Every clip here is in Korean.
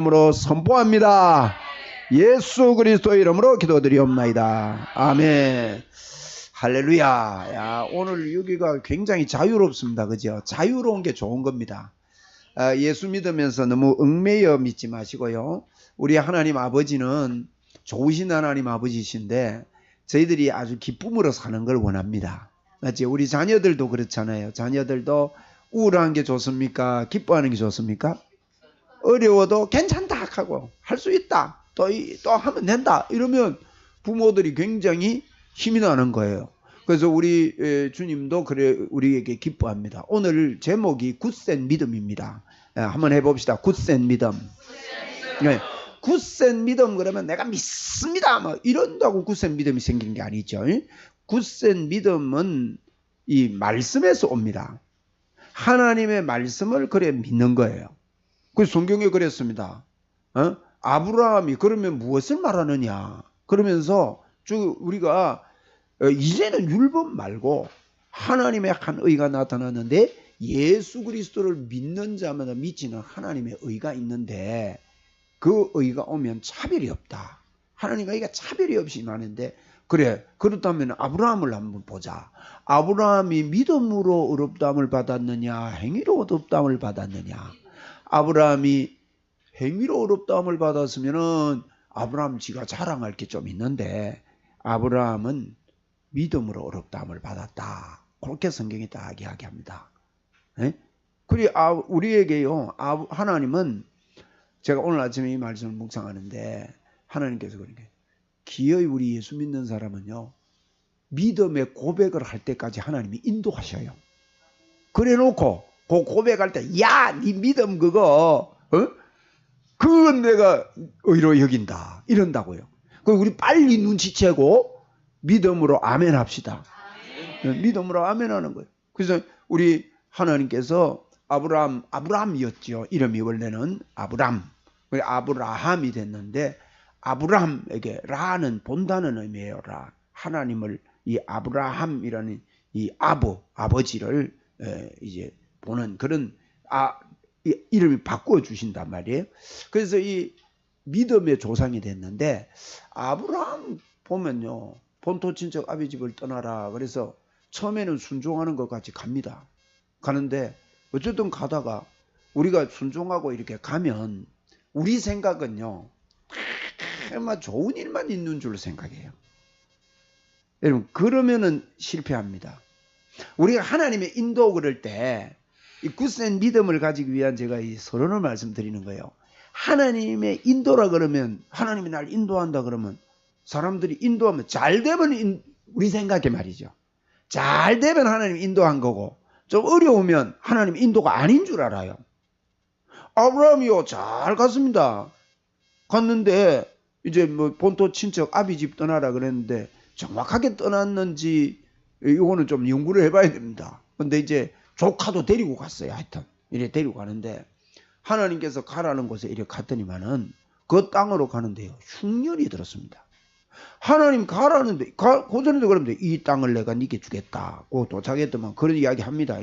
이름으로 선포합니다. 예수 그리스도 이름으로 기도드리옵나이다. 아멘. 할렐루야. 야, 오늘 여기가 굉장히 자유롭습니다. 그죠? 자유로운 게 좋은 겁니다. 예수 믿으면서 너무 얽매여 믿지 마시고요. 우리 하나님 아버지는 좋으신 하나님 아버지이신데 저희들이 아주 기쁨으로 사는 걸 원합니다. 맞지? 우리 자녀들도 그렇잖아요. 자녀들도 우울한 게 좋습니까? 기뻐하는 게 좋습니까? 어려워도 괜찮다 하고 할 수 있다. 또 하면 된다. 이러면 부모들이 굉장히 힘이 나는 거예요. 그래서 우리 주님도 그래 우리에게 기뻐합니다. 오늘 제목이 굳센 믿음입니다. 한번 해봅시다. 굳센 믿음. 네. 굳센 믿음 그러면 내가 믿습니다. 뭐 이런다고 굳센 믿음이 생긴 게 아니죠. 굳센 믿음은 이 말씀에서 옵니다. 하나님의 말씀을 그래 믿는 거예요. 그 성경에 그랬습니다. 아브라함이 그러면 무엇을 말하느냐? 그러면서 우리가 이제는 율법 말고 하나님의 한 의가 나타났는데 예수 그리스도를 믿는 자마다 미치는 하나님의 의가 있는데 그 의가 오면 차별이 없다. 하나님의 의가 차별이 없이 많은데 그래 그렇다면 아브라함을 한번 보자. 아브라함이 믿음으로 의롭다함을 받았느냐 행위로 의롭다함을 받았느냐. 아브라함이 행위로 의롭다함을 받았으면은 아브라함 지가 자랑할 게 좀 있는데 아브라함은 믿음으로 의롭다함을 받았다. 그렇게 성경이 딱 이야기합니다. 그리고 우리에게요 하나님은 제가 오늘 아침에 이 말씀을 묵상하는데 하나님께서 그러니까 기어이 우리 예수 믿는 사람은요 믿음의 고백을 할 때까지 하나님이 인도하셔요. 그래 놓고 그 고백할 때 야 네 믿음 그거 그건 내가 의로 여긴다 이런다고요. 그 우리 빨리 눈치채고 믿음으로 아멘 합시다. 믿음으로 아멘 하는 거예요. 그래서 우리 하나님께서 아브라함이었죠. 이름이 원래는 아브라함이 됐는데 아브라함에게 라는 본다는 의미예요. 라 하나님을 이 아브라함이라는 이 아버지를 이제 보는 그런 이름이 바꾸어 주신단 말이에요. 그래서 이 믿음의 조상이 됐는데 아브라함 보면요 본토 친척 아비 집을 떠나라 그래서 처음에는 순종하는 것 같이 갑니다. 가는데 어쨌든 가다가 우리가 순종하고 이렇게 가면 우리 생각은요 정말 좋은 일만 있는 줄 생각해요. 여러분 그러면은 실패합니다. 우리가 하나님의 인도 그럴 때 이 굳센 믿음을 가지기 위한 제가 이 서론을 말씀드리는 거예요. 하나님의 인도라 그러면 하나님이 날 인도한다 그러면 사람들이 인도하면 잘 되면 우리 생각에 말이죠. 잘 되면 하나님 인도한 거고 좀 어려우면 하나님 인도가 아닌 줄 알아요. 아브라함이요 잘 갔습니다. 갔는데 이제 뭐 본토 친척 아비 집 떠나라 그랬는데 정확하게 떠났는지 이거는 좀 연구를 해봐야 됩니다. 근데 이제 조카도 데리고 갔어요. 하여튼 이래 데리고 가는데 하나님께서 가라는 곳에 이렇게 갔더니만은 그 땅으로 가는데요 흉년이 들었습니다. 하나님 가라는데 고전에도 그러는데 이 땅을 내가 네게 주겠다. 고 도착했더만 그런 이야기 합니다.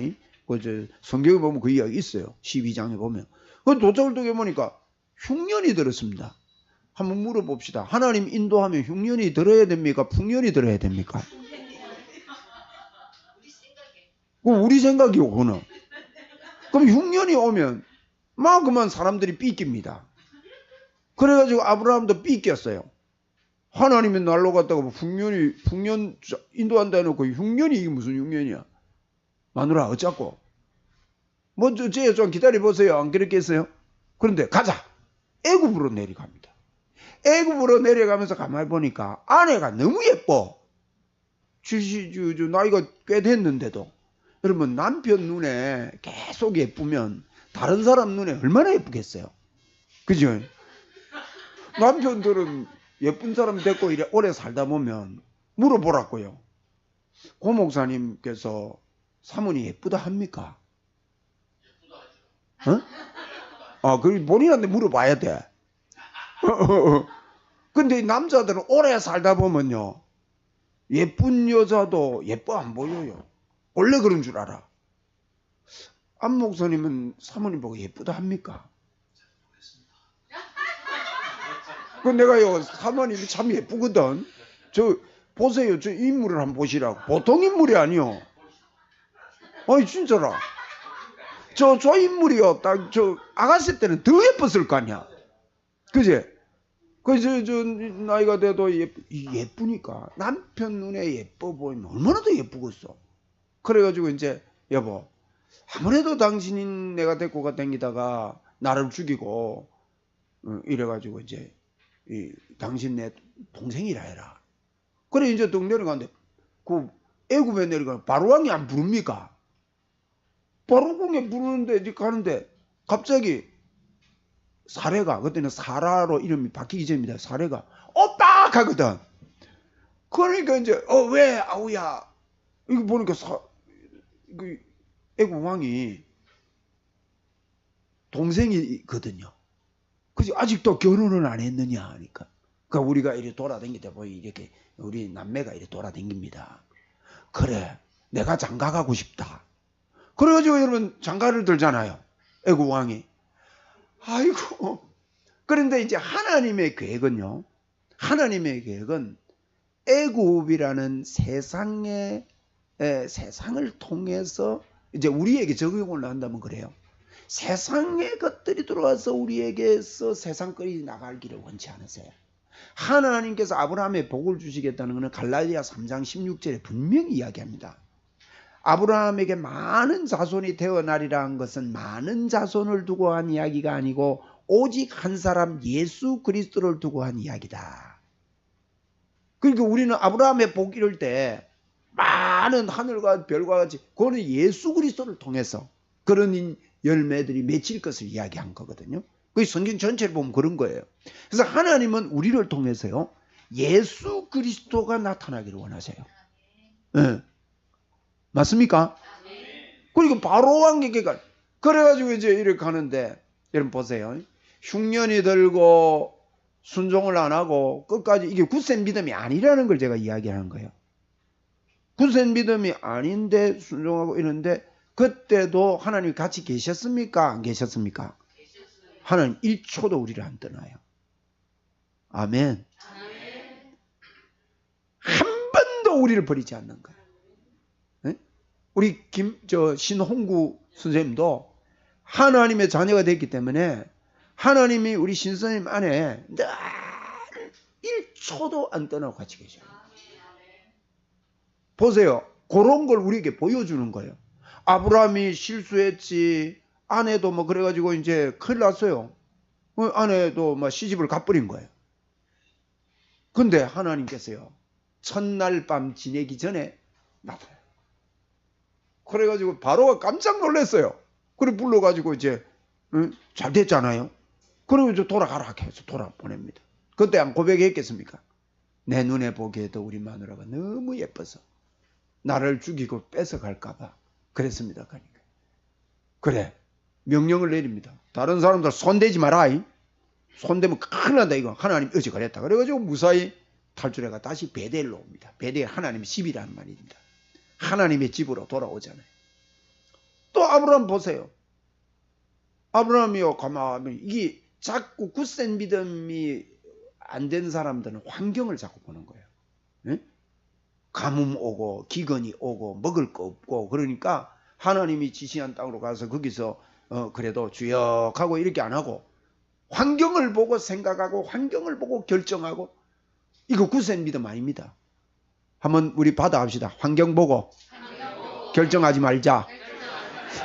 그 성경에 보면 그 이야기 있어요. 12장에 보면 그 도착을 또 해보니까 흉년이 들었습니다. 한번 물어봅시다. 하나님 인도하면 흉년이 들어야 됩니까? 풍년이 들어야 됩니까? 우리 생각이요, 그거는. 그럼 흉년이 오면, 막 그만 사람들이 삐깁니다. 그래가지고 아브라함도 삐꼈어요. 하나님이 날로 갔다가 풍년 인도한다 해놓고 흉년이 이게 무슨 흉년이야? 마누라, 어쩌고? 먼저 좀 기다려보세요. 안 그랬겠어요? 그런데 가자! 애굽으로 내려갑니다. 애굽으로 내려가면서 가만히 보니까 아내가 너무 예뻐. 나이가 꽤 됐는데도. 여러분 남편 눈에 계속 예쁘면 다른 사람 눈에 얼마나 예쁘겠어요. 그죠? 남편들은 예쁜 사람 됐고 이래 오래 살다 보면 물어보라고요. 고 목사님께서 사모님 예쁘다 합니까? 그 본인한테 물어봐야 돼. 근데 남자들은 오래 살다 보면요 예쁜 여자도 예뻐 안 보여요. 원래 그런 줄 알아. 안 목사님은 사모님 보고 예쁘다 합니까? 그 내가요, 사모님이 참 예쁘거든. 저, 보세요. 저 인물을 한번 보시라고. 보통 인물이 아니요. 아니, 진짜라. 저 인물이요. 딱, 아가씨 때는 더 예뻤을 거 아니야. 그지? 저 나이가 돼도 예쁘니까. 남편 눈에 예뻐 보이면 얼마나 더 예쁘겠어. 그래가지고 이제, 여보, 아무래도 당신이 내가 데리고 다니다가 나를 죽이고, 이래가지고 이제, 당신 내 동생이라 해라. 그래, 이제 동 내려가는데, 애굽에 내려가면 바로왕이 안 부릅니까? 바로왕이 부르는데, 이제 가는데, 갑자기, 사례가, 그때는 사라로 이름이 바뀌기 전입니다. 사례가, 오빠! 하거든. 그러니까 이제, 왜, 아우야. 이거 보니까 애굽 왕이 동생이거든요. 그지? 아직도 결혼을 안 했느냐 하니까. 그러니까 우리가 이렇게 돌아다니다 보니 이렇게 우리 남매가 이렇게 돌아다닙니다. 그래, 내가 장가 가고 싶다. 그래가지고 여러분 장가를 들잖아요. 애굽 왕이. 아이고. 그런데 이제 하나님의 계획은요. 하나님의 계획은 애굽이라는 세상을 통해서 이제 우리에게 적용을 한다면 그래요. 세상의 것들이 들어와서 우리에게서 세상거리 나갈 길을 원치 않으세요. 하나님께서 아브라함에 복을 주시겠다는 것은 갈라디아 3장 16절에 분명히 이야기합니다. 아브라함에게 많은 자손이 태어나리라는 것은 많은 자손을 두고 한 이야기가 아니고 오직 한 사람 예수 그리스도를 두고 한 이야기다. 그러니까 우리는 아브라함의 복 이룰 때 많은 하늘과 별과 같이 그거는 예수 그리스도를 통해서 그런 열매들이 맺힐 것을 이야기한 거거든요. 그 성경 전체를 보면 그런 거예요. 그래서 하나님은 우리를 통해서요 예수 그리스도가 나타나기를 원하세요. 네. 맞습니까? 그리고 바로 왕에게 그래가지고 이제 이렇게 가는데 여러분 보세요. 흉년이 들고 순종을 안 하고 끝까지 이게 굳센 믿음이 아니라는 걸 제가 이야기하는 거예요. 굳센 믿음이 아닌데 순종하고 이러는데 그때도 하나님이 같이 계셨습니까? 안 계셨습니까? 하나님 1초도 우리를 안 떠나요. 아멘. 한 번도 우리를 버리지 않는 거예요. 네? 우리 신홍구 선생님도 하나님의 자녀가 됐기 때문에 하나님이 우리 신선생님 안에 늘 1초도 안 떠나고 같이 계셔요. 보세요. 그런 걸 우리에게 보여주는 거예요. 아브라함이 실수했지. 아내도 뭐 그래가지고 이제 큰일 났어요. 아내도 막 시집을 가버린 거예요. 근데 하나님께서요. 첫날 밤 지내기 전에 나타나요. 그래가지고 바로가 깜짝 놀랐어요. 그래 불러가지고 이제 잘 됐잖아요. 그리고 이제 돌아가라 해서 돌아보냅니다. 그때 안 고백했겠습니까? 내 눈에 보기에도 우리 마누라가 너무 예뻐서 나를 죽이고 뺏어갈까봐 그랬습니다. 그러니까. 그래 명령을 내립니다. 다른 사람들 손대지 마라. 손대면 큰일 난다 이거. 하나님 어찌 그랬다. 그래가지고 무사히 탈출해가 다시 베델로 옵니다. 베델 하나님의 집이라는 말입니다. 하나님의 집으로 돌아오잖아요. 또 아브라함 보세요. 아브라함이요 가만히 이게 자꾸 굳센 믿음이 안 된 사람들은 환경을 자꾸 보는 거예요. 네? 가뭄 오고 기근이 오고 먹을 거 없고 그러니까 하나님이 지시한 땅으로 가서 거기서 그래도 주역 하고 이렇게 안 하고 환경을 보고 생각하고 환경을 보고 결정하고 이거 굳센 믿음 아닙니다. 한번 우리 받아합시다. 환경 보고 결정하지 말자.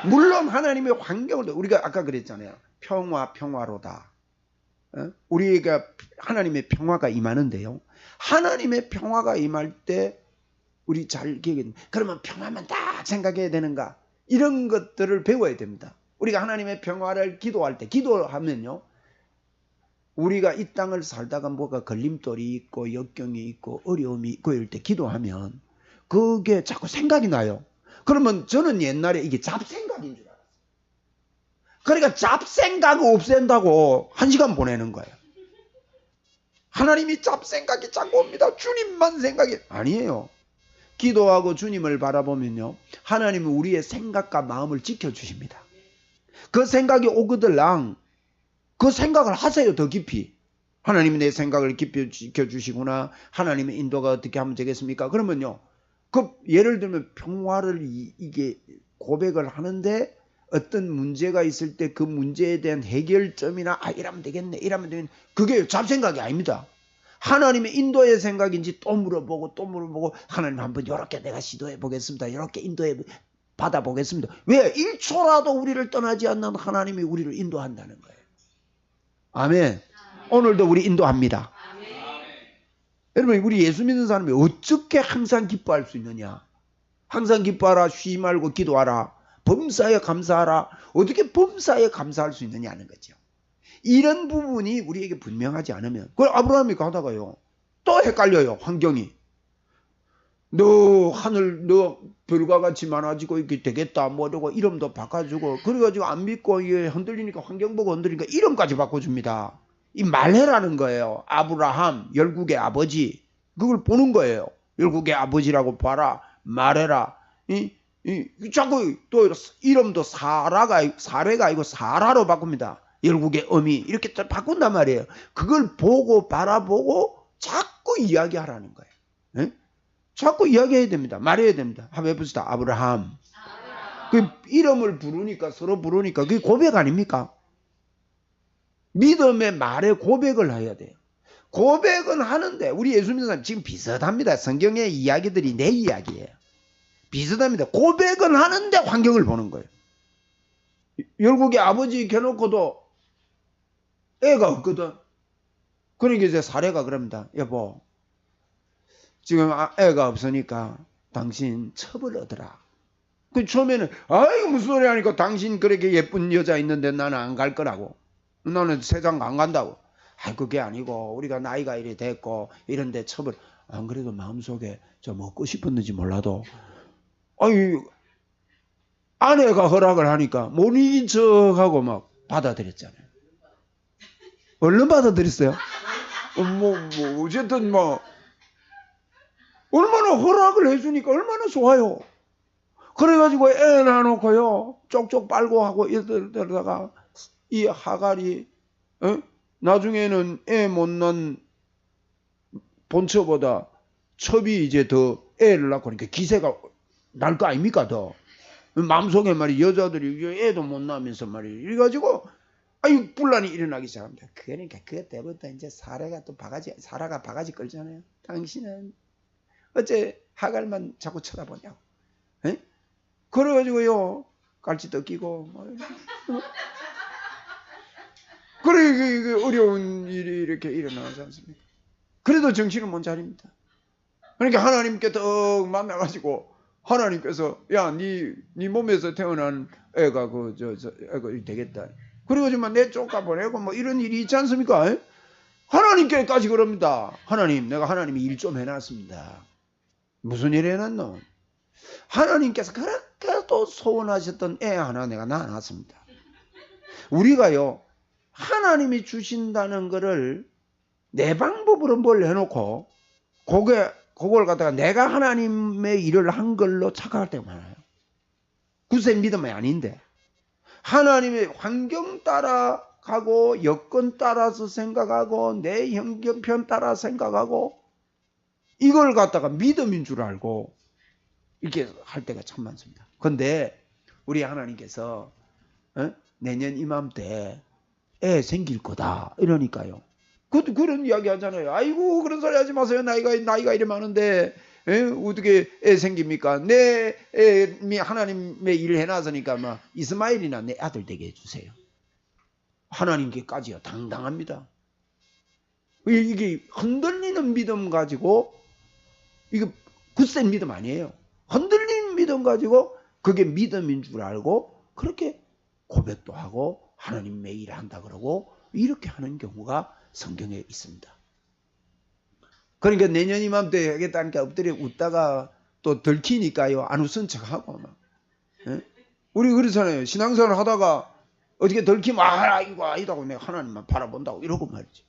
물론 하나님의 환경을 우리가 아까 그랬잖아요. 평화로다. 우리가 하나님의 평화가 임하는데요. 하나님의 평화가 임할 때 우리 잘 기억해. 그러면 평화만 딱 생각해야 되는가? 이런 것들을 배워야 됩니다. 우리가 하나님의 평화를 기도할 때 기도하면요. 우리가 이 땅을 살다가 뭐가 걸림돌이 있고 역경이 있고 어려움이 있고 이럴 때 기도하면 그게 자꾸 생각이 나요. 그러면 저는 옛날에 이게 잡생각인 줄 알았어요. 그러니까 잡생각을 없앤다고 1시간 보내는 거예요. 하나님이 잡생각이 자꾸 옵니다. 주님만 생각이 아니에요. 기도하고 주님을 바라보면요. 하나님은 우리의 생각과 마음을 지켜주십니다. 그 생각이 오거들랑 그 생각을 하세요. 더 깊이. 하나님이 내 생각을 깊이 지켜주시구나. 하나님의 인도가 어떻게 하면 되겠습니까? 그러면요, 그 예를 들면 평화를 이게 고백을 하는데 어떤 문제가 있을 때 그 문제에 대한 해결점이나 이러면 되겠네, 이러면 되겠네, 그게 잡생각이 아닙니다. 하나님의 인도의 생각인지 또 물어보고 또 물어보고, 하나님 한번 이렇게 내가 시도해 보겠습니다, 이렇게 인도해 받아보겠습니다. 왜? 1초라도 우리를 떠나지 않는 하나님이 우리를 인도한다는 거예요. 아멘. 오늘도 우리 인도합니다. 여러분, 우리 예수 믿는 사람이 어떻게 항상 기뻐할 수 있느냐? 항상 기뻐하라, 쉬지 말고 기도하라, 범사에 감사하라. 어떻게 범사에 감사할 수 있느냐는 거죠. 이런 부분이 우리에게 분명하지 않으면, 그걸 아브라함이 가다가요, 또 헷갈려요. 환경이. 너 하늘 너 별과 같이 많아지고 이렇게 되겠다 뭐라고 이름도 바꿔주고, 그래가지고 안 믿고 이게 흔들리니까, 환경 보고 흔들리니까 이름까지 바꿔줍니다. 이 말해라는 거예요. 아브라함, 열국의 아버지. 그걸 보는 거예요. 열국의 아버지라고 봐라, 말해라. 자꾸 또 이름도 사례가 아니고 사라로 바꿉니다. 열국의 어미 이렇게 또 바꾼단 말이에요. 그걸 보고 바라보고 자꾸 이야기하라는 거예요. 네? 자꾸 이야기해야 됩니다. 말해야 됩니다. 한번 해봅시다. 아브라함. 그 이름을 부르니까, 서로 부르니까 그게 고백 아닙니까? 믿음의 말에 고백을 해야 돼요. 고백은 하는데, 우리 예수 믿는 사람 지금 비슷합니다. 성경의 이야기들이 내 이야기예요. 비슷합니다. 고백은 하는데 환경을 보는 거예요. 열국의 아버지 겨놓고도 애가 없거든. 그러니까 이제 사례가 그럽니다. 여보, 지금 애가 없으니까 당신 첩을 얻으라. 그 처음에는 이거 무슨 소리 하니까, 당신 그렇게 예쁜 여자 있는데 나는 안 갈 거라고. 나는 세상 안 간다고. 그게 아니고 우리가 나이가 이래 됐고 이런데 첩을, 안 그래도 마음속에 좀 먹고 싶었는지 몰라도, 아내가 허락을 하니까 못 이긴 척하고 막 받아들였잖아요. 얼른 받아들였어요? 어쨌든 얼마나 허락을 해주니까 얼마나 좋아요. 그래가지고 애 낳아놓고요, 쪽쪽 빨고 하고 이러다가 이 하갈이 나중에는 애 못 낳은 본처보다 첩이 이제 더 애를 낳고 그러니까 기세가 날 거 아닙니까? 더 마음속에 여자들이 애도 못 낳으면서 이래가지고 분란이 일어나기 시작합니다. 그러니까 그때부터 이제 사라가 바가지 끌잖아요. 당신은 어째 하갈만 자꾸 쳐다보냐고. 그래가지고요, 깔치도 끼고 그래, 어려운 일이 이렇게 일어나지 않습니까? 그래도 정신을 못 차립니다. 그러니까 하나님께 더 만나가지고, 하나님께서 네 몸에서 태어난 애가 애가 되겠다. 그리고 내 쫓아보내고 이런 일이 있지 않습니까? 하나님께까지 그럽니다. 하나님, 내가 하나님이 일 좀 해놨습니다. 무슨 일 해놨노? 하나님께서 그렇게 또 소원하셨던 애 하나 내가 낳아놨습니다. 우리가요, 하나님이 주신다는 거를 내 방법으로 뭘 해놓고 그걸 갖다가 내가 하나님의 일을 한 걸로 착각할 때가 많아요. 굳이 믿음이 아닌데, 하나님의 환경 따라 가고 여건 따라서 생각하고 내 형편 따라 생각하고 이걸 갖다가 믿음인 줄 알고 이렇게 할 때가 참 많습니다. 그런데 우리 하나님께서 내년 이맘때 애 생길 거다 이러니까요, 그런 이야기 하잖아요. 아이고 그런 소리 하지 마세요. 나이가 이래 많은데 어떻게 애 생깁니까? 내 애 하나님의 일을 해놨으니까 이스마엘이나 내 아들 되게 해주세요. 하나님께까지요 당당합니다. 이게 흔들리는 믿음 가지고, 이거 굳센 믿음 아니에요. 흔들리는 믿음 가지고 그게 믿음인 줄 알고 그렇게 고백도 하고 하나님의 일을 한다 그러고 이렇게 하는 경우가 성경에 있습니다. 그러니까 내년 이맘때 하겠다니까 엎드려 웃다가 또 들키니까요, 안 웃은 척하고 우리 그렇잖아요. 신앙생활 하다가 어떻게 들키면 이거 아니다고 내가 하나님만 바라본다고 이러고 말이지.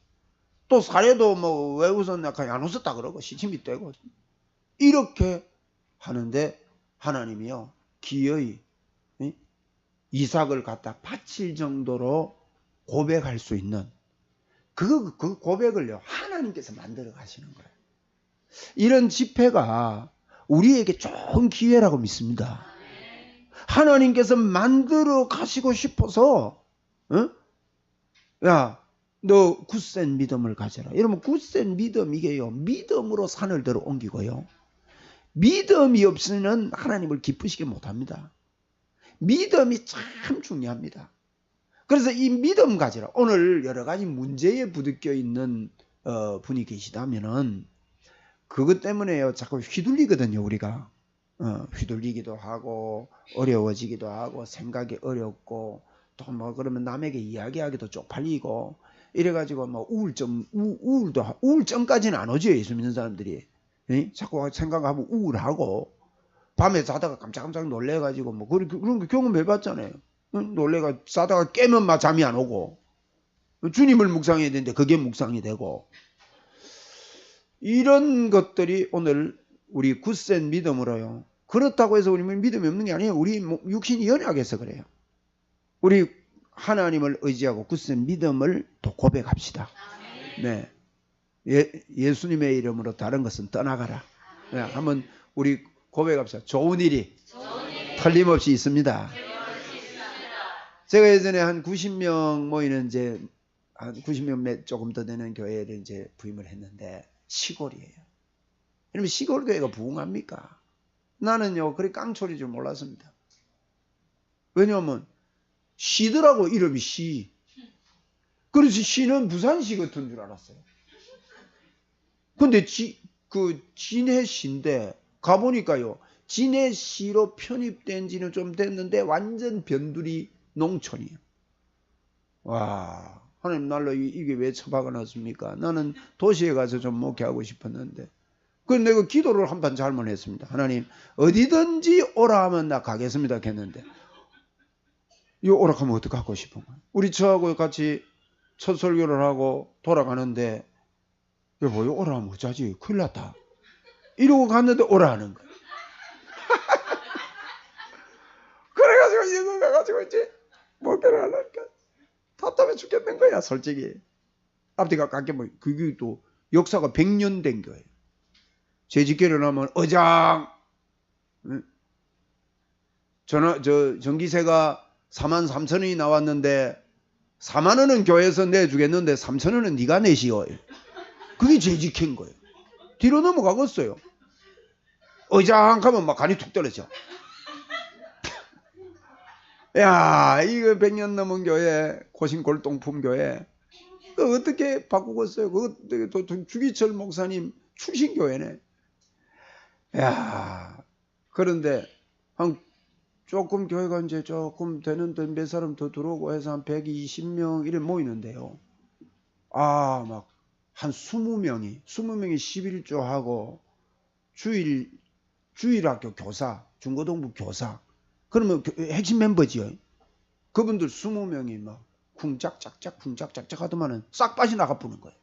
또 사례도 왜 웃었냐 안 웃었다 그러고 시침이 떼고 이렇게 하는데, 하나님이요 기어이 이삭을 갖다 바칠 정도로 고백할 수 있는 그 고백을요, 하나님께서 만들어 가시는 거예요. 이런 집회가 우리에게 좋은 기회라고 믿습니다. 하나님께서 만들어 가시고 싶어서, 야, 너 굳센 믿음을 가져라. 여러분, 굳센 믿음, 이게요, 믿음으로 산을 들어 옮기고요. 믿음이 없으면 하나님을 기쁘시게 못합니다. 믿음이 참 중요합니다. 그래서 이 믿음 가지라. 오늘 여러 가지 문제에 부딪혀 있는 분이 계시다면은 그것 때문에요, 자꾸 휘둘리거든요. 우리가 휘둘리기도 하고 어려워지기도 하고 생각이 어렵고 또 뭐 그러면 남에게 이야기하기도 쪽팔리고 이래가지고 뭐 우울증까지는 안 오죠. 예수 믿는 사람들이. 자꾸 생각하면 우울하고 밤에 자다가 깜짝깜짝 놀래가지고 뭐 그런 거 경험해봤잖아요. 놀래가 자다가 깨면 막 잠이 안 오고 주님을 묵상해야 되는데 그게 묵상이 되고, 이런 것들이 오늘 우리 굳센 믿음으로요. 그렇다고 해서 우리 믿음이 없는 게 아니에요. 우리 육신이 연약해서 그래요. 우리 하나님을 의지하고 굳센 믿음을 또 고백합시다. 네, 예수님의 이름으로 다른 것은 떠나가라. 네, 한번 우리 고백합시다. 좋은 일이 틀림없이 있습니다. 제가 예전에 한 90명 모이는 이제 한 90명 조금 더 되는 교회를 이제 부임을 했는데 시골이에요. 여러분, 시골 교회가 부흥합니까? 나는요, 그렇게 깡초리 줄 몰랐습니다. 왜냐하면 시더라고, 이름이 시. 그래서 시는 부산시 같은 줄 알았어요. 근데 진해시인데 가보니까요, 진해시로 편입된 지는 좀 됐는데 완전 변두리 농촌이에요. 와, 하나님 날로 이게 왜 처박아 놨습니까? 나는 도시에 가서 좀 목회하고 싶었는데, 그래서 내가 기도를 한 번 잘못했습니다. 하나님, 어디든지 오라 하면 나 가겠습니다 했는데, 이거 오라 하면 어떻게 하고 싶은 거야? 우리 저하고 같이 첫 설교를 하고 돌아가는데, 여보, 이거 오라 하면 어쩌지? 큰일 났다. 이러고 갔는데 오라 하는 거야. 그래가지고 이거 가가지고 이제 목회를 하려니까 답답해 죽겠는 거야, 솔직히. 앞뒤가 깎여 뭐, 그게 또 역사가 100년 된 거예요. 재직결혼 하면 어장, 전기세가 43,000원이 나왔는데 4만 원은 교회에서 내주겠는데 3천 원은 네가 내시오. 그게 재직한 거예요. 뒤로 넘어가겠어요. 어장 하면 막 간이 툭 떨어져. 야, 이거 100년 넘은 교회, 고신골동품 교회, 그 어떻게 바꾸겠어요? 그 주기철 목사님 출신 교회네. 야, 그런데 한 조금 교회가 이제 조금 되는데 몇 사람 더 들어오고 해서 한 120명 이래 모이는데요. 아, 막 한 20명이 11조하고 주일학교 교사, 중고등부 교사, 그러면 핵심 멤버지요. 그분들 20명이 막 쿵짝짝짝 하더만은 싹 빠져나가 부는 거예요.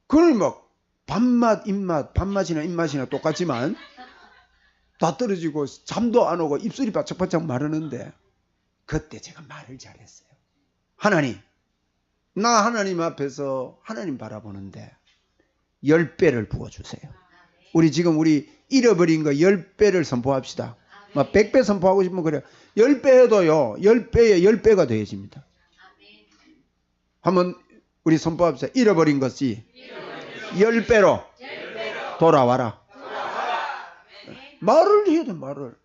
그걸 막 밥맛이나 입맛이나 똑같지만 다 떨어지고 잠도 안 오고 입술이 바짝바짝 마르는데, 그때 제가 말을 잘했어요. 하나님, 나 하나님 앞에서 하나님 바라보는데 10배를 부어주세요. 우리 잃어버린 거 10배를 선포합시다. 막 100배 선포하고 싶으면 그래요. 10배 해도요, 10배에 10배가 되어집니다. 한번 우리 선포합시다. 잃어버린 것이 10배로 돌아와라. 말을 해야 돼, 말을.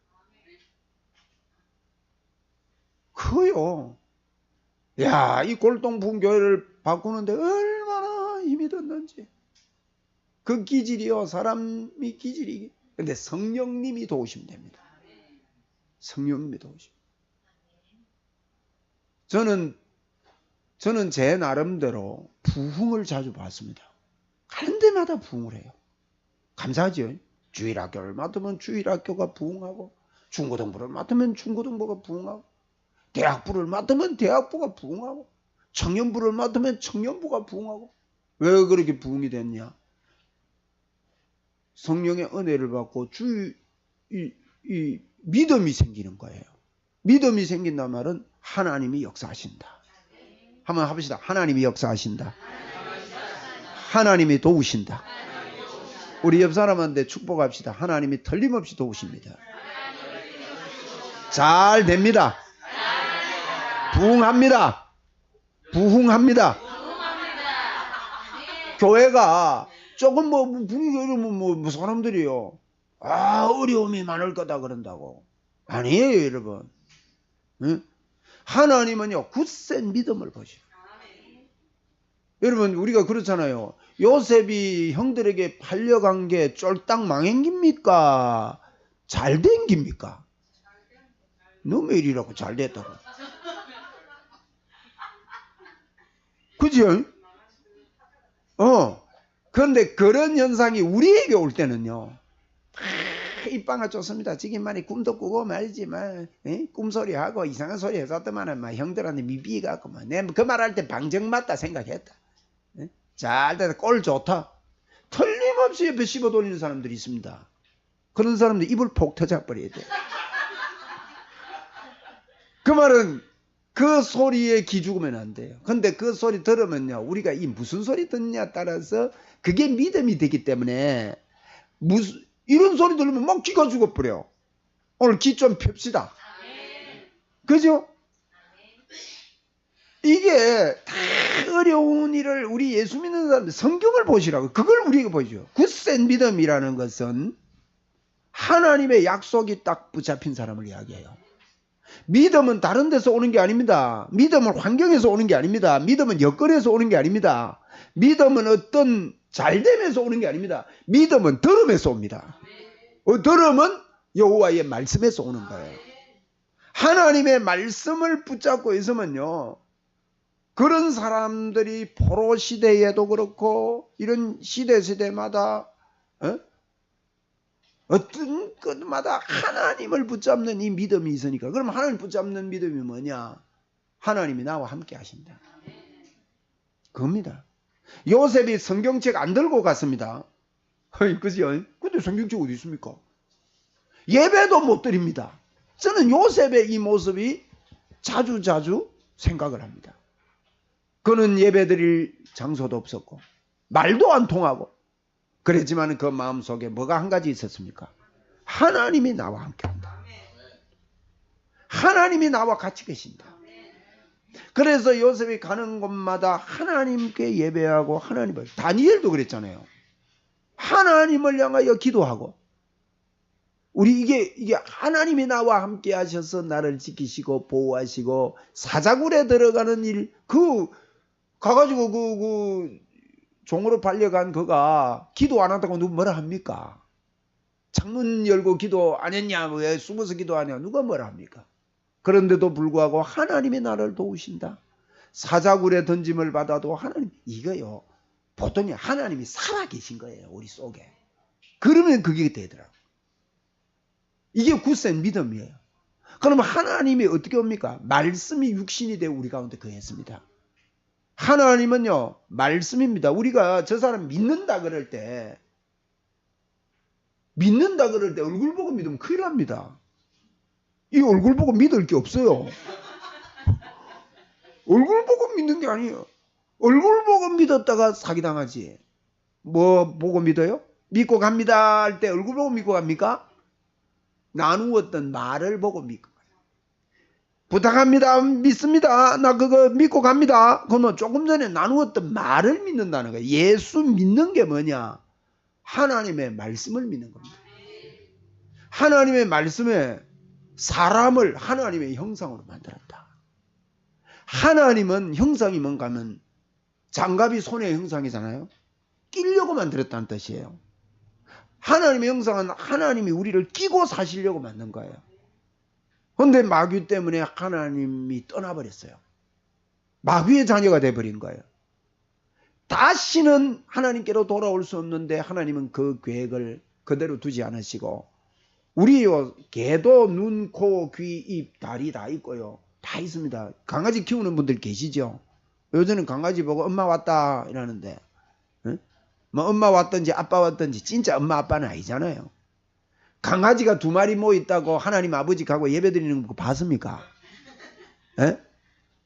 그요. 야, 이 골동품교회를 바꾸는데 얼마나 힘이 든는지. 그 기질이요, 사람이 기질이. 근데 성령님이 도우시면 됩니다. 성령님이 도우시면. 저는 제 나름대로 부흥을 자주 봤습니다. 가는 데마다 부흥을 해요. 감사하죠. 주일학교를 맡으면 주일학교가 부흥하고, 중고등부를 맡으면 중고등부가 부흥하고, 대학부를 맡으면 대학부가 부흥하고, 청년부를 맡으면 청년부가 부흥하고. 왜 그렇게 부흥이 됐냐? 성령의 은혜를 받고 이 믿음이 생기는 거예요. 믿음이 생긴단 말은 하나님이 역사하신다. 한번 합시다. 하나님이 역사하신다. 하나님이 도우신다. 우리 옆 사람한테 축복합시다. 하나님이 틀림없이 도우십니다. 잘 됩니다. 부흥합니다. 부흥합니다. 교회가 조금 분위기가 이러면 사람들이요. 어려움이 많을 거다 그런다고. 아니에요, 여러분. 응? 하나님은요, 굳센 믿음을 보시오. 여러분, 우리가 그렇잖아요. 요셉이 형들에게 팔려간 게 쫄딱 망행깁니까? 잘 된깁니까? 너무 일이라고 잘 됐다고. 그죠? 그런데 그런 현상이 우리에게 올 때는요, 입방아 좋습니다. 지금만이 꿈도 꾸고 말이지만, 꿈소리하고 이상한 소리 해줬더만은 막 형들한테 미비해갖고, 내가 그 말할 때 방정 맞다 생각했다. 잘 됐다. 꼴 좋다. 틀림없이 옆에 씹어 돌리는 사람들이 있습니다. 그런 사람들 입을 폭 터져버려야 돼. 그 말은 그 소리에 기죽으면 안 돼요. 근데 그 소리 들으면요, 우리가 이 무슨 소리 듣느냐에 따라서 그게 믿음이 되기 때문에 이런 소리 들으면 막 기가 죽어버려. 오늘 기 좀 펴읍시다. 그죠? 이게 다 어려운 일을 우리 예수 믿는 사람들 성경을 보시라고. 그걸 우리에게 보여줘요. 굳센 믿음이라는 것은 하나님의 약속이 딱 붙잡힌 사람을 이야기해요. 믿음은 다른 데서 오는 게 아닙니다. 믿음은 환경에서 오는 게 아닙니다. 믿음은 여건에서 오는 게 아닙니다. 믿음은 어떤 잘됨에서 오는 게 아닙니다. 믿음은 들음에서 옵니다. 들음은 여호와의 말씀에서 오는 거예요. 하나님의 말씀을 붙잡고 있으면요, 그런 사람들이 포로 시대에도 그렇고 이런 시대마다 어떤 것마다 하나님을 붙잡는 이 믿음이 있으니까. 그럼 하나님 붙잡는 믿음이 뭐냐? 하나님이 나와 함께 하신다. 그겁니다. 요셉이 성경책 안 들고 갔습니다. 그죠? 근데 성경책 어디 있습니까? 예배도 못 드립니다. 저는 요셉의 이 모습이 자주 생각을 합니다. 그는 예배 드릴 장소도 없었고 말도 안 통하고 그랬지만 그 마음속에 뭐가 한 가지 있었습니까? 하나님이 나와 함께 한다. 하나님이 나와 같이 계신다. 그래서 요셉이 가는 곳마다 하나님께 예배하고 하나님을, 다니엘도 그랬잖아요. 하나님을 향하여 기도하고, 우리 이게 하나님이 나와 함께 하셔서 나를 지키시고 보호하시고 사자굴에 들어가는 일, 가가지고 그 종으로 팔려간 그가 기도 안 한다고 누가 뭐라 합니까? 창문 열고 기도 안 했냐? 왜 숨어서 기도하냐? 누가 뭐라 합니까? 그런데도 불구하고 하나님이 나를 도우신다. 사자굴에 던짐을 받아도 하나님, 이거요, 보통이 하나님이 살아계신 거예요, 우리 속에. 그러면 그게 되더라고요. 이게 굳센 믿음이에요. 그러면 하나님이 어떻게 옵니까? 말씀이 육신이 되어 우리 가운데 거했습니다. 하나님은요, 말씀입니다. 우리가 저 사람 믿는다 그럴 때 얼굴 보고 믿으면 큰일 납니다. 이 얼굴 보고 믿을 게 없어요. 얼굴 보고 믿는 게 아니에요. 얼굴 보고 믿었다가 사기당하지. 뭐 보고 믿어요? 믿고 갑니다 할 때 얼굴 보고 믿고 갑니까? 나누었던 말을 보고 믿고 가요. 부탁합니다. 믿습니다. 나 그거 믿고 갑니다. 그러면 조금 전에 나누었던 말을 믿는다는 거예요. 예수 믿는 게 뭐냐? 하나님의 말씀을 믿는 겁니다. 하나님의 말씀에 사람을 하나님의 형상으로 만들었다. 하나님은 형상이 뭔가 하면 장갑이 손의 형상이잖아요. 끼려고 만들었다는 뜻이에요. 하나님의 형상은 하나님이 우리를 끼고 사시려고 만든 거예요. 그런데 마귀 때문에 하나님이 떠나버렸어요. 마귀의 자녀가 돼버린 거예요. 다시는 하나님께로 돌아올 수 없는데 하나님은 그 계획을 그대로 두지 않으시고, 우리요, 개도 눈, 코, 귀, 입, 다리 다 있고요. 다 있습니다. 강아지 키우는 분들 계시죠? 요즘은 강아지 보고 엄마 왔다 이러는데, 뭐 엄마 왔든지 아빠 왔든지 진짜 엄마 아빠는 아니잖아요. 강아지가 2마리 모 있다고 하나님 아버지 가고 예배 드리는 거 봤습니까?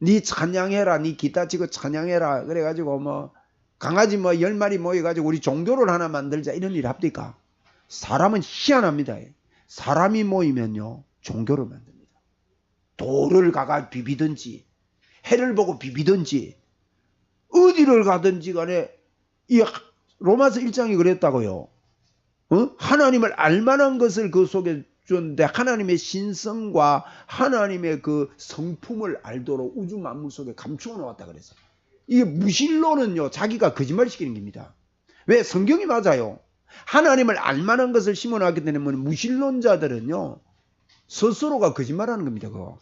니 찬양해라, 니 기타 치고 찬양해라. 그래가지고 뭐 강아지 뭐 10마리 모여가지고 우리 종교를 하나 만들자 이런 일 합니까? 사람은 희한합니다. 사람이 모이면요 종교를 만듭니다. 돌을 가가 비비든지 해를 보고 비비든지 어디를 가든지 간에 이 로마서 1장이 그랬다고요. 하나님을 알만한 것을 그 속에 줬는데 하나님의 신성과 하나님의 그 성품을 알도록 우주 만물 속에 감추어 놓았다 그랬어요. 이게 무신론은요 자기가 거짓말시키는 겁니다. 왜? 성경이 맞아요. 하나님을 알만한 것을 심어놨기 때문에 무신론자들은요 스스로가 거짓말하는 겁니다. 그거.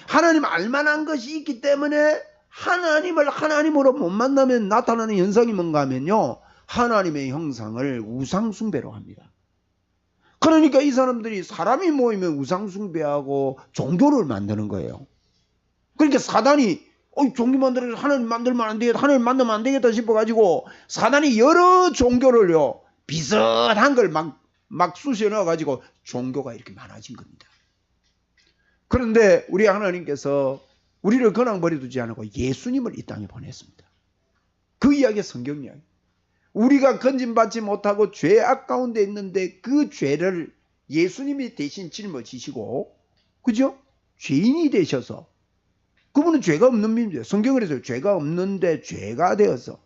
하나님 알만한 것이 있기 때문에 하나님을 하나님으로 못 만나면 나타나는 현상이 뭔가 하면요 하나님의 형상을 우상숭배로 합니다. 그러니까 이 사람들이 사람이 모이면 우상숭배하고 종교를 만드는 거예요. 그러니까 사단이 종교 만들어서 하나님 만들면 안 되겠다, 하나님 만들면 안 되겠다 싶어가지고 사단이 여러 종교를요 비슷한 걸 막 쑤셔 넣어가지고 종교가 이렇게 많아진 겁니다. 그런데 우리 하나님께서 우리를 그냥 버려두지 않고 예수님을 이 땅에 보냈습니다. 그 이야기가 성경 이야기. 우리가 건진받지 못하고 죄악 가운데 있는데 그 죄를 예수님이 대신 짊어지시고, 그죠? 죄인이 되셔서, 그분은 죄가 없는 분입니다. 성경을 해서 죄가 없는데 죄가 되어서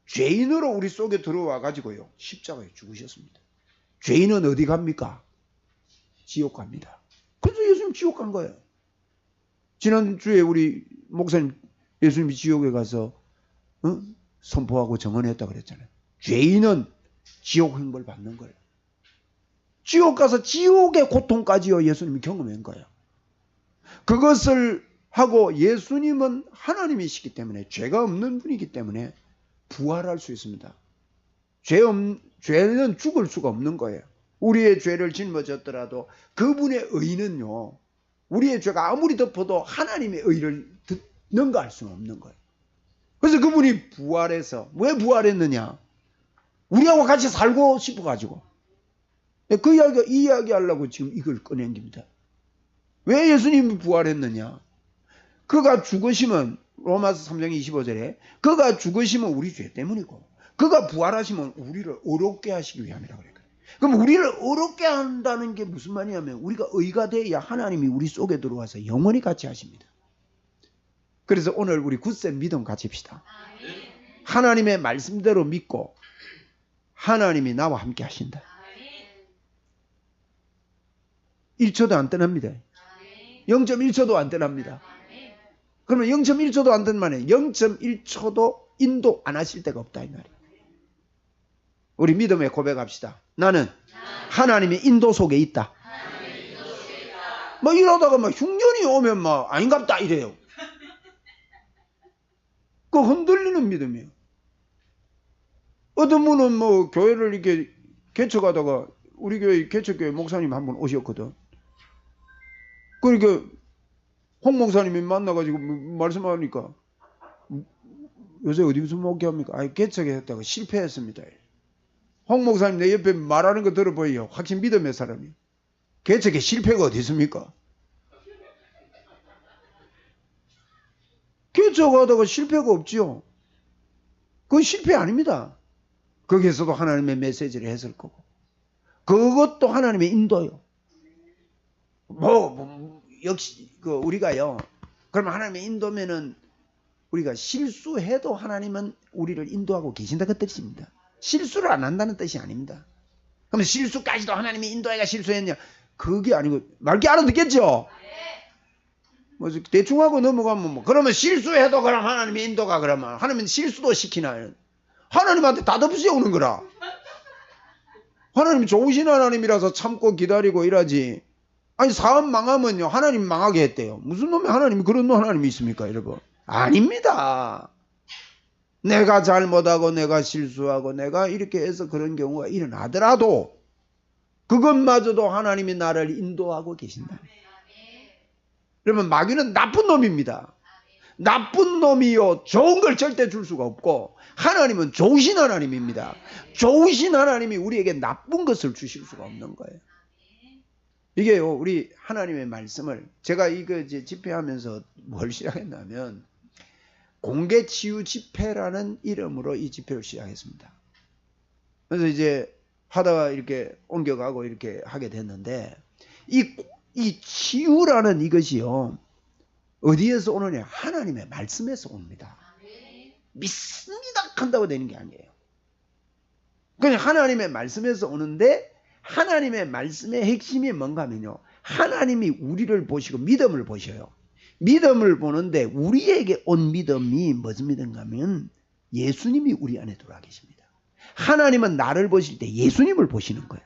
죄인으로 우리 속에 들어와 가지고요 십자가에 죽으셨습니다. 죄인은 어디 갑니까? 지옥 갑니다. 그래서 예수님 지옥 간 거예요. 지난주에 우리 목사님 예수님이 지옥에 가서 선포하고 정언했다 그랬잖아요. 죄인은 지옥 형벌 받는 거예요. 지옥 가서 지옥의 고통까지요 예수님이 경험한 거예요. 그것을 하고 예수님은 하나님이시기 때문에 죄가 없는 분이기 때문에 부활할 수 있습니다. 죄는 죽을 수가 없는 거예요. 우리의 죄를 짊어졌더라도 그분의 의는요 우리의 죄가 아무리 덮어도 하나님의 의를 능가할 수는 없는 거예요. 그래서 그분이 부활해서, 왜 부활했느냐? 우리하고 같이 살고 싶어가지고. 그 이 이야기 하려고 지금 이걸 꺼낸 겁니다. 왜 예수님이 부활했느냐? 그가 죽으시면, 로마서 3장 25절에, 그가 죽으시면 우리 죄 때문이고, 그가 부활하시면 우리를 어렵게 하시기 위함이라고 그래요. 그럼 우리를 어렵게 한다는 게 무슨 말이냐면, 우리가 의가 돼야 하나님이 우리 속에 들어와서 영원히 같이 하십니다. 그래서 오늘 우리 굳센 믿음 가집시다. 하나님의 말씀대로 믿고, 하나님이 나와 함께 하신다. 1초도 안 떠납니다. 0.1초도 안 떠납니다. 그러면 0.1초도 안 떠나면 0.1초도 인도 안 하실 데가 없다 이 말이에요. 우리 믿음에 고백합시다. 나는 하나님의 인도 속에 있다. 뭐 이러다가 막 흉년이 오면 막 아닌갑다 이래요. 그 흔들리는 믿음이에요. 어떤 분은 뭐 교회를 이렇게 개척하다가 우리 교회 개척교회 목사님 한 분 오셨거든. 그러니까 홍 목사님이 만나가지고 말씀하니까 요새 어디서 목회합니까? 아니 개척했다가 실패했습니다. 홍 목사님 내 옆에 말하는 거 들어보여요. 확신 믿음의 사람이. 개척에 실패가 어디 있습니까? 개척하다가 실패가 없지요. 그건 실패 아닙니다. 거기에서도 하나님의 메시지를 했을 거고. 그것도 하나님의 인도요. 역시, 우리가요. 그러면 하나님의 인도면은 우리가 실수해도 하나님은 우리를 인도하고 계신다 그 뜻입니다. 실수를 안 한다는 뜻이 아닙니다. 그럼 실수까지도 하나님이 인도해가 실수했냐? 그게 아니고, 말기 알아듣겠죠? 뭐 대충 하고 넘어가면 뭐, 그러면 실수해도 그럼 하나님의 인도가 그러면, 하나님은 실수도 시키나요? 하나님한테 다덮으시 오는 거라. 하나님 좋으신 하나님이라서 참고 기다리고 이러지. 아니 사업 망하면요 하나님 망하게 했대요. 무슨 놈의 하나님이 그런 놈 하나님이 있습니까 여러분? 아닙니다. 내가 잘못하고 내가 실수하고 내가 이렇게 해서 그런 경우가 일어나더라도 그것마저도 하나님이 나를 인도하고 계신다. 그러면 마귀는 나쁜 놈입니다. 나쁜 놈이요 좋은 걸 절대 줄 수가 없고 하나님은 좋으신 하나님입니다. 좋으신 하나님이 우리에게 나쁜 것을 주실 수가 없는 거예요. 이게요, 우리 하나님의 말씀을, 제가 이거 이제 집회하면서 뭘 시작했냐면, 공개 치유 집회라는 이름으로 이 집회를 시작했습니다. 그래서 이제 하다가 이렇게 옮겨가고 이렇게 하게 됐는데, 이 치유라는 이것이요, 어디에서 오느냐? 하나님의 말씀에서 옵니다. 믿습니다 한다고 되는 게 아니에요. 그냥 하나님의 말씀에서 오는데, 하나님의 말씀의 핵심이 뭔가 하면요, 하나님이 우리를 보시고 믿음을 보셔요. 믿음을 보는데 우리에게 온 믿음이 무슨 믿음인가 하면 예수님이 우리 안에 들어와 계십니다. 하나님은 나를 보실 때 예수님을 보시는 거예요.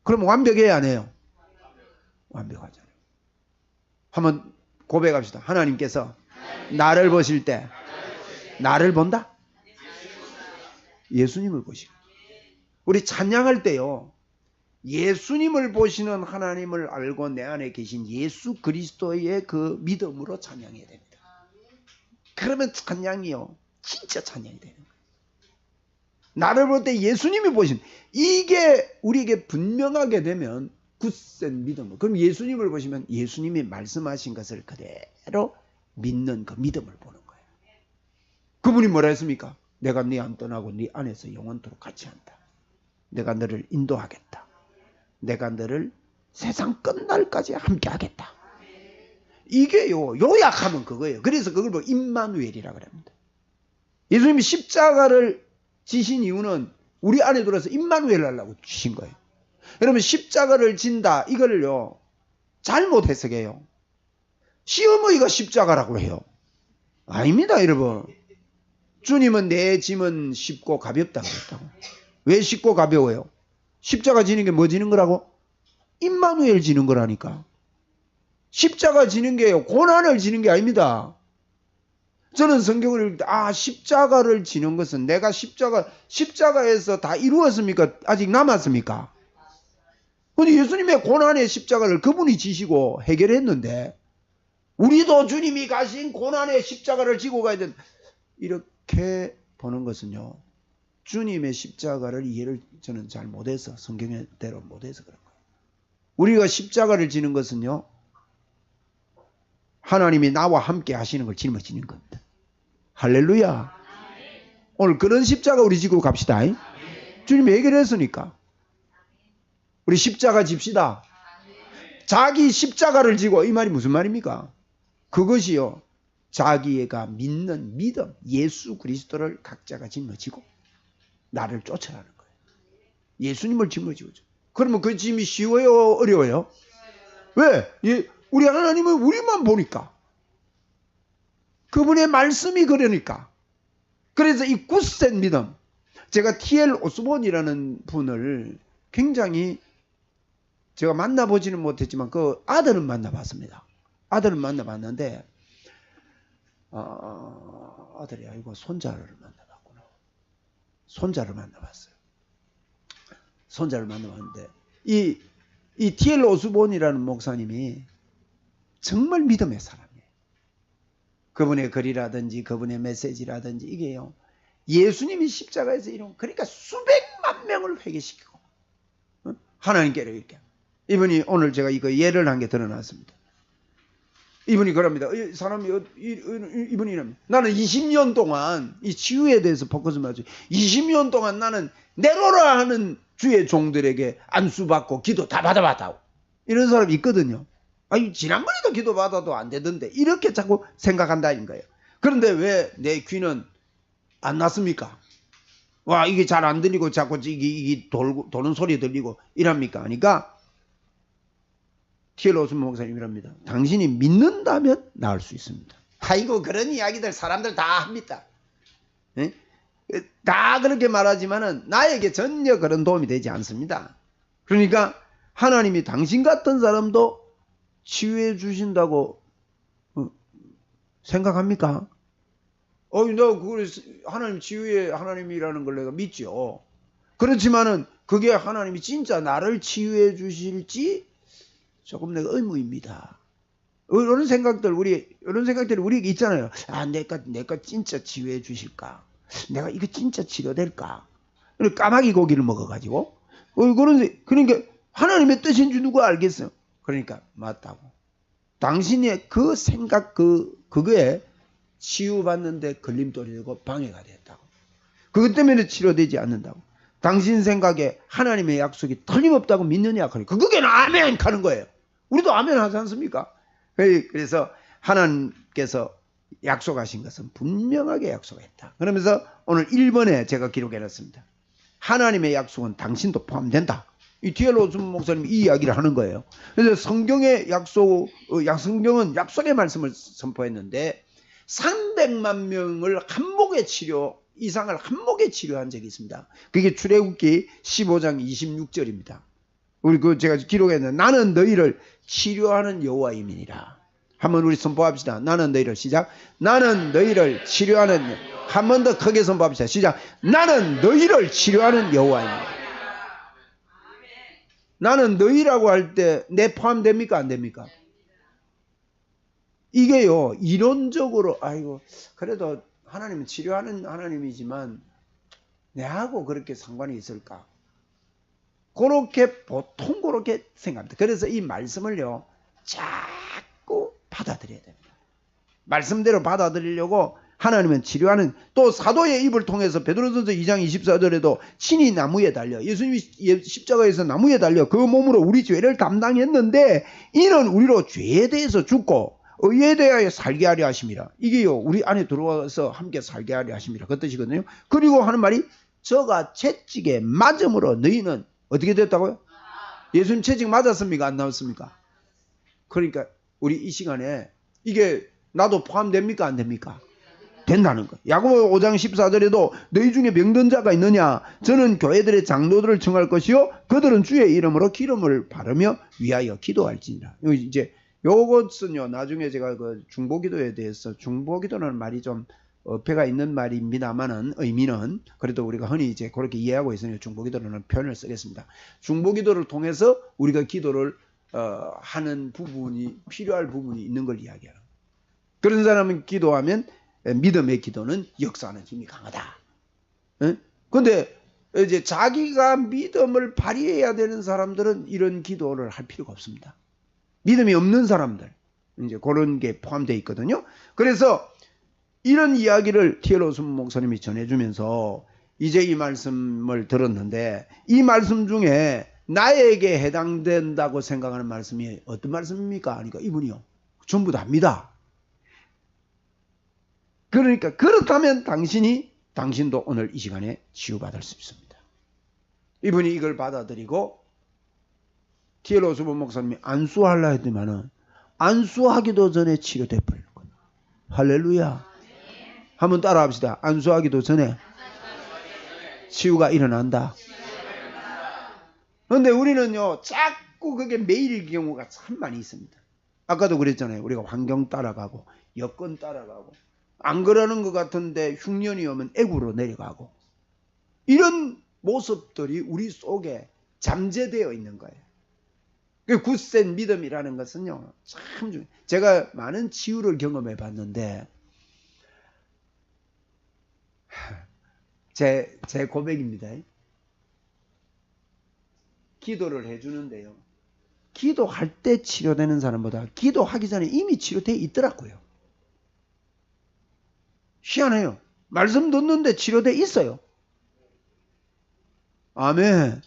그럼 완벽해야 안 해요? 완벽하잖아요. 한번 고백합시다. 하나님께서 나를 보실 때 나를 본다? 예수님을 보시고. 우리 찬양할 때요, 예수님을 보시는 하나님을 알고 내 안에 계신 예수 그리스도의 그 믿음으로 찬양해야 됩니다. 그러면 찬양이요, 진짜 찬양이 되는 거예요. 나를 볼 때 예수님이 보신, 이게 우리에게 분명하게 되면 굳센 믿음을, 그럼 예수님을 보시면 예수님이 말씀하신 것을 그대로 믿는 그 믿음을 보는 거예요. 그분이 뭐라 했습니까? 내가 네 안 떠나고 네 안에서 영원토록 같이 한다. 내가 너를 인도하겠다. 내가 너를 세상 끝날까지 함께 하겠다. 이게요, 요약하면 그거예요. 그래서 그걸 보고 임마누엘이라고 합니다. 예수님이 십자가를 지신 이유는 우리 안에 들어서 임마누엘 하려고 주신 거예요. 여러분, 십자가를 진다, 이걸요 잘못 해석해요. 시어머니가 십자가라고 해요. 아닙니다, 여러분. 주님은 내 짐은 쉽고 가볍다고 했다고. 왜 쉽고 가벼워요? 십자가 지는 게 뭐 지는 거라고? 임마누엘 지는 거라니까. 십자가 지는 게요, 고난을 지는 게 아닙니다. 저는 성경을 읽을 때, 십자가를 지는 것은 내가 십자가에서 다 이루었습니까? 아직 남았습니까? 근데 예수님의 고난의 십자가를 그분이 지시고 해결했는데, 우리도 주님이 가신 고난의 십자가를 지고 가야 된다. 이렇게 보는 것은요, 주님의 십자가를 이해를 저는 잘 못해서, 성경대로 못해서 그런 거예요. 우리가 십자가를 지는 것은요, 하나님이 나와 함께 하시는 걸 짊어지는 겁니다. 할렐루야. 오늘 그런 십자가 우리 지고 갑시다. 주님이 해결했으니까 우리 십자가 집시다. 자기 십자가를 지고, 이 말이 무슨 말입니까? 그것이요, 자기가 믿는 믿음, 예수 그리스도를 각자가 짊어지고 나를 쫓아가는 거예요. 예수님을 짊어지고. 그러면 그 짐이 쉬워요, 어려워요? 왜? 우리 하나님은 우리만 보니까. 그분의 말씀이 그러니까. 그래서 이 굳센 믿음, 제가 T.L. 오스본이라는 분을 굉장히 제가 만나보지는 못했지만 그 아들은 만나봤습니다. 아들은 만나봤는데, 아들이 아니고 손자를 만나봤구나. 손자를 만나봤어요. 손자를 만나봤는데, 이 T.L. 오스본이라는 목사님이 정말 믿음의 사람이에요. 그분의 글이라든지 그분의 메시지라든지 이게요, 예수님이 십자가에서 이룬, 그러니까 수백만 명을 회개시키고 하나님께로 이렇게. 이분이 오늘 제가 이거 예를 한 개 드러났습니다. 이분이 그럽니다. 이분이 이럽니다. 나는 20년 동안 이 치유에 대해서 포커스 맞춰 20년 동안 나는 내로라 하는 주의 종들에게 안수받고 기도 다 받아봤다고. 이런 사람이 있거든요. 지난번에도 기도 받아도 안 되던데, 이렇게 자꾸 생각한다는 거예요. 그런데 왜 내 귀는 안 났습니까? 와, 이게 잘 안 들리고 자꾸 이게 도는 소리 들리고 이랍니까? 그러니까 T.L. 오스본 목사님이랍니다. 당신이 믿는다면 나을 수 있습니다. 아이고, 그런 이야기들 사람들 다 합니다. 에? 다 그렇게 말하지만은 나에게 전혀 그런 도움이 되지 않습니다. 그러니까 하나님이 당신 같은 사람도 치유해 주신다고 생각합니까? 나 그걸 하나님 치유의 하나님이라는 걸 내가 믿죠. 그렇지만은 그게 하나님이 진짜 나를 치유해 주실지 조금 내가 의무입니다. 이런 생각들이 우리에게 있잖아요. 내가 진짜 치유해 주실까? 내가 이거 진짜 치료될까? 까마귀 고기를 먹어가지고. 그러니까 하나님의 뜻인 줄 누가 알겠어요? 그러니까 맞다고. 당신의 그 생각 그거에 치유받는데 걸림돌이 되고 방해가 됐다고. 그것 때문에 치료되지 않는다고. 당신 생각에 하나님의 약속이 틀림없다고 믿느냐? 그러니까 그게는 아멘 하는 거예요. 우리도 아멘 하지 않습니까? 그래서 하나님께서 약속하신 것은 분명하게 약속했다. 그러면서 오늘 1번에 제가 기록해놨습니다. 하나님의 약속은 당신도 포함된다. 이 디엘로스 목사님이 이 이야기를 하는 거예요. 그래서 성경의 성경은 약속의 말씀을 선포했는데 300만 명을 한목의 치료 이상을 한목에 치료한 적이 있습니다. 그게 출애굽기 15장 26절입니다. 우리 제가 기록했는데 나는 너희를 치료하는 여호와임이니라. 한번 우리 선포합시다. 나는 너희를 시작. 나는 너희를 치료하는 한 번 더 크게 선포합시다. 시작. 나는 너희를 치료하는 여호와입니다. 나는 너희라고 할 때 내 포함됩니까? 안 됩니까? 이게요 이론적으로 아이고 그래도 하나님은 치료하는 하나님이지만 내하고 그렇게 상관이 있을까? 보통 그렇게 생각합니다. 그래서 이 말씀을요 자꾸 받아들여야 됩니다. 말씀대로 받아들이려고 하나님은 치료하는, 또 사도의 입을 통해서 베드로전서 2장 24절에도 친히 나무에 달려, 예수님이 십자가에서 나무에 달려 그 몸으로 우리 죄를 담당했는데 이는 우리로 죄에 대해서 죽고 의에 대하여 살게 하려 하심이라. 이게요 우리 안에 들어와서 함께 살게 하려 하심이라 그 뜻이거든요. 그리고 하는 말이 저가 채찍에 맞음으로 너희는 어떻게 됐다고요? 예수님 채찍 맞았습니까? 안 나왔습니까? 그러니까 우리 이 시간에 이게 나도 포함됩니까? 안 됩니까? 된다는 거. 야고보 5장 14절에도 너희 중에 병든 자가 있느냐? 저는 교회들의 장로들을 청할 것이요 그들은 주의 이름으로 기름을 바르며 위하여 기도할지니라. 이제 요것은요 나중에 제가 그 중보기도에 대해서, 중보기도는 말이 좀 어폐가 있는 말입니다만은 의미는 그래도 우리가 흔히 이제 그렇게 이해하고 있으니까 중보기도라는 표현을 쓰겠습니다. 중보기도를 통해서 우리가 기도를 하는 부분이, 필요할 부분이 있는 걸 이야기하는. 그런 사람은 기도하면 믿음의 기도는 역사하는 힘이 강하다. 근데 이제 자기가 믿음을 발휘해야 되는 사람들은 이런 기도를 할 필요가 없습니다. 믿음이 없는 사람들, 이제 그런 게 포함되어 있거든요. 그래서 이런 이야기를 디엘로스 목사님이 전해주면서 이제 이 말씀을 들었는데, 이 말씀 중에 나에게 해당된다고 생각하는 말씀이 어떤 말씀입니까? 그러니까 이분이요 전부 다 압니다. 그러니까 그렇다면 당신도 오늘 이 시간에 치유받을 수 있습니다. 이분이 이걸 받아들이고 디엘로스 목사님이 안수하려 했더니만은 안수하기도 전에 치료돼 버릴 거예요. 할렐루야. 한번 따라 합시다. 안수하기도 전에 치유가 일어난다. 그런데 우리는요 자꾸 그게 매일일 경우가 참 많이 있습니다. 아까도 그랬잖아요. 우리가 환경 따라가고 여건 따라가고 안 그러는 것 같은데 흉년이 오면 애구로 내려가고, 이런 모습들이 우리 속에 잠재되어 있는 거예요. 굳센 믿음이라는 것은요 참 중요해요. 제가 많은 치유를 경험해 봤는데 제 고백입니다. 기도를 해주는데요, 기도할 때 치료되는 사람보다 기도하기 전에 이미 치료되어 있더라고요. 희한해요. 말씀 듣는데 치료되어 있어요. 아멘.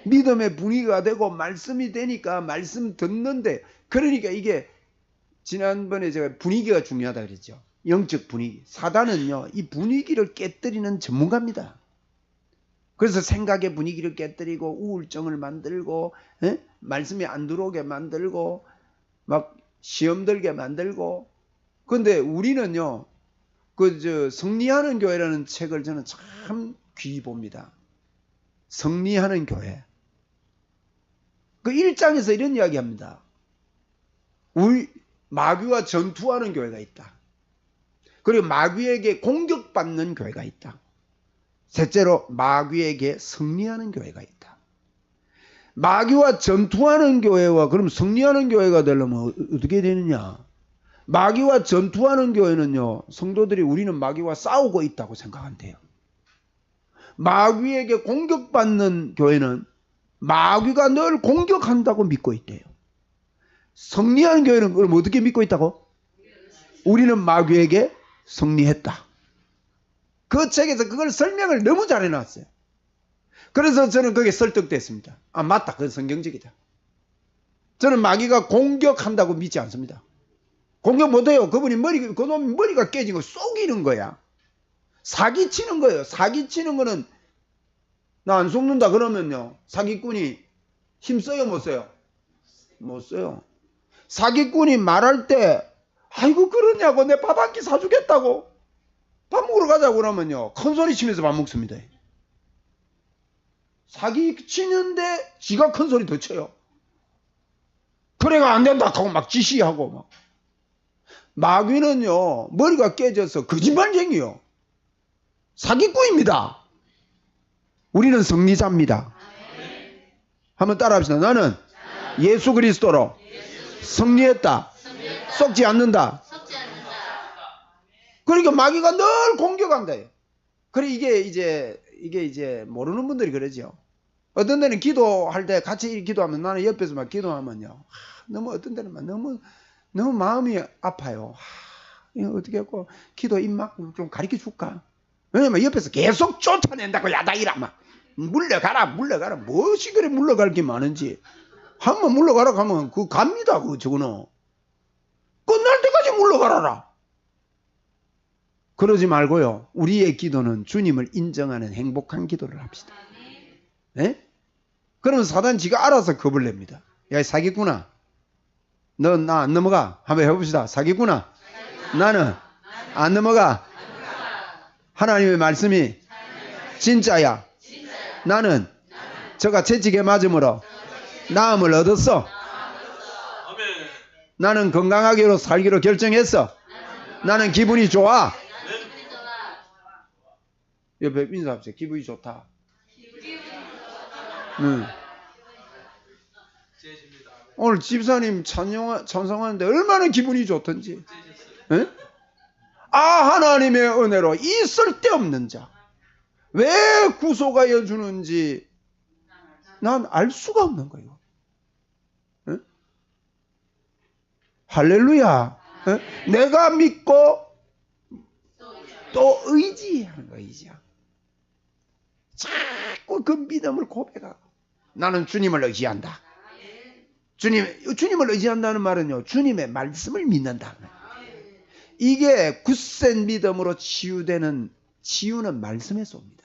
믿음의 분위기가 되고 말씀이 되니까 말씀 듣는데, 그러니까 이게 지난번에 제가 분위기가 중요하다 그랬죠. 영적 분위기. 사단은요 이 분위기를 깨뜨리는 전문가입니다. 그래서 생각의 분위기를 깨뜨리고 우울증을 만들고 말씀이 안 들어오게 만들고 막 시험 들게 만들고. 그런데 우리는요 성리하는 교회라는 책을 저는 참 귀히 봅니다. 성리하는 교회. 그 1장에서 이런 이야기 합니다. 우리 마귀와 전투하는 교회가 있다. 그리고 마귀에게 공격받는 교회가 있다. 셋째로 마귀에게 승리하는 교회가 있다. 마귀와 전투하는 교회와 그럼 승리하는 교회가 되려면 어떻게 되느냐? 마귀와 전투하는 교회는요 성도들이 우리는 마귀와 싸우고 있다고 생각한대요. 마귀에게 공격받는 교회는 마귀가 늘 공격한다고 믿고 있대요. 승리하는 교회는 그럼 어떻게 믿고 있다고? 우리는 마귀에게 승리했다. 그 책에서 그걸 설명을 너무 잘 해놨어요. 그래서 저는 거기에 설득됐습니다. 아, 맞다. 그건 성경적이다. 저는 마귀가 공격한다고 믿지 않습니다. 공격 못해요. 그분이 그놈 머리가 깨진 거 속이는 거야. 사기치는 거예요. 사기치는 거는 나 안 속는다 그러면요, 사기꾼이 힘써요 못 써요? 못 써요. 사기꾼이 말할 때 아이고 그러냐고, 내 밥 한 끼 사주겠다고, 밥 먹으러 가자고 그러면요, 큰 소리 치면서 밥 먹습니다. 사기치는데 지가 큰 소리 더 쳐요. 그래가 안 된다 하고 막 지시하고 막. 마귀는요, 머리가 깨져서 거짓말쟁이요, 사기꾼입니다. 우리는 승리자입니다. 한번 따라합시다. 나는 예수 그리스도로 승리했다. 속지 않는다. 그러니까 마귀가 늘 공격한다. 그래 이게 이제 모르는 분들이 그러죠. 어떤 데는 기도할 때 같이 기도하면, 나는 옆에서 막 기도하면요, 너무 어떤 데는 막 너무 마음이 아파요. 이거 어떻게 하고 기도 입막 좀 가르쳐 줄까? 왜냐면 옆에서 계속 쫓아낸다고, 야다이라 막 물러가라 무엇이 그래 물러갈 게 많은지. 한번 물러가라 하면 그거 갑니다. 그거 저거는 끝날 때까지 물러가라라. 그러지 말고요, 우리의 기도는 주님을 인정하는 행복한 기도를 합시다. 네? 그러면 사단 지가 알아서 겁을 냅니다. 야, 사기꾼아, 너 나 안 넘어가. 한번 해봅시다. 사기꾼아, 나는 안 넘어가. 하나님의 말씀이 진짜야. 나는 저가 채찍에 맞음으로 나음을 얻었어. 나는 건강하기로 살기로 결정했어. 나는 기분이 좋아. 옆에 인사합시다. 기분이 좋다. 오늘 집사님 찬송하는데 얼마나 기분이 좋던지. 에? 아, 하나님의 은혜로 이 쓸데없는 자 왜 구속하여 주는지 난 알 수가 없는 거예요. 에? 할렐루야. 에? 내가 믿고 또 의지하는 거, 의지야. 자꾸 그 믿음을 고백하고, 나는 주님을 의지한다. 주님을 의지한다는 말은요, 주님의 말씀을 믿는다. 이게 굳센 믿음으로 치유는 말씀에서 옵니다.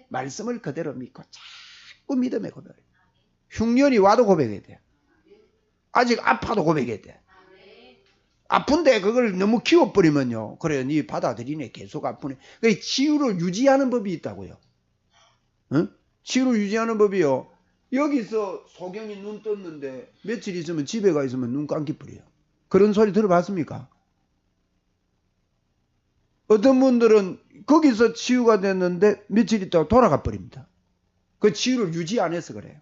말씀을 그대로 믿고 자꾸 믿음에 고백해요. 흉년이 와도 고백해야 돼요. 아직 아파도 고백해야 돼요. 아픈데 그걸 너무 키워버리면요, 그래 니 받아들이네, 계속 아프네. 그 치유를 유지하는 법이 있다고요. 응? 치유를 유지하는 법이요, 여기서 소경이 눈 떴는데 며칠 있으면 집에 가 있으면 눈 감기 버려요. 그런 소리 들어봤습니까? 어떤 분들은 거기서 치유가 됐는데 며칠 있다가 돌아가 버립니다. 그 치유를 유지 안 해서 그래요.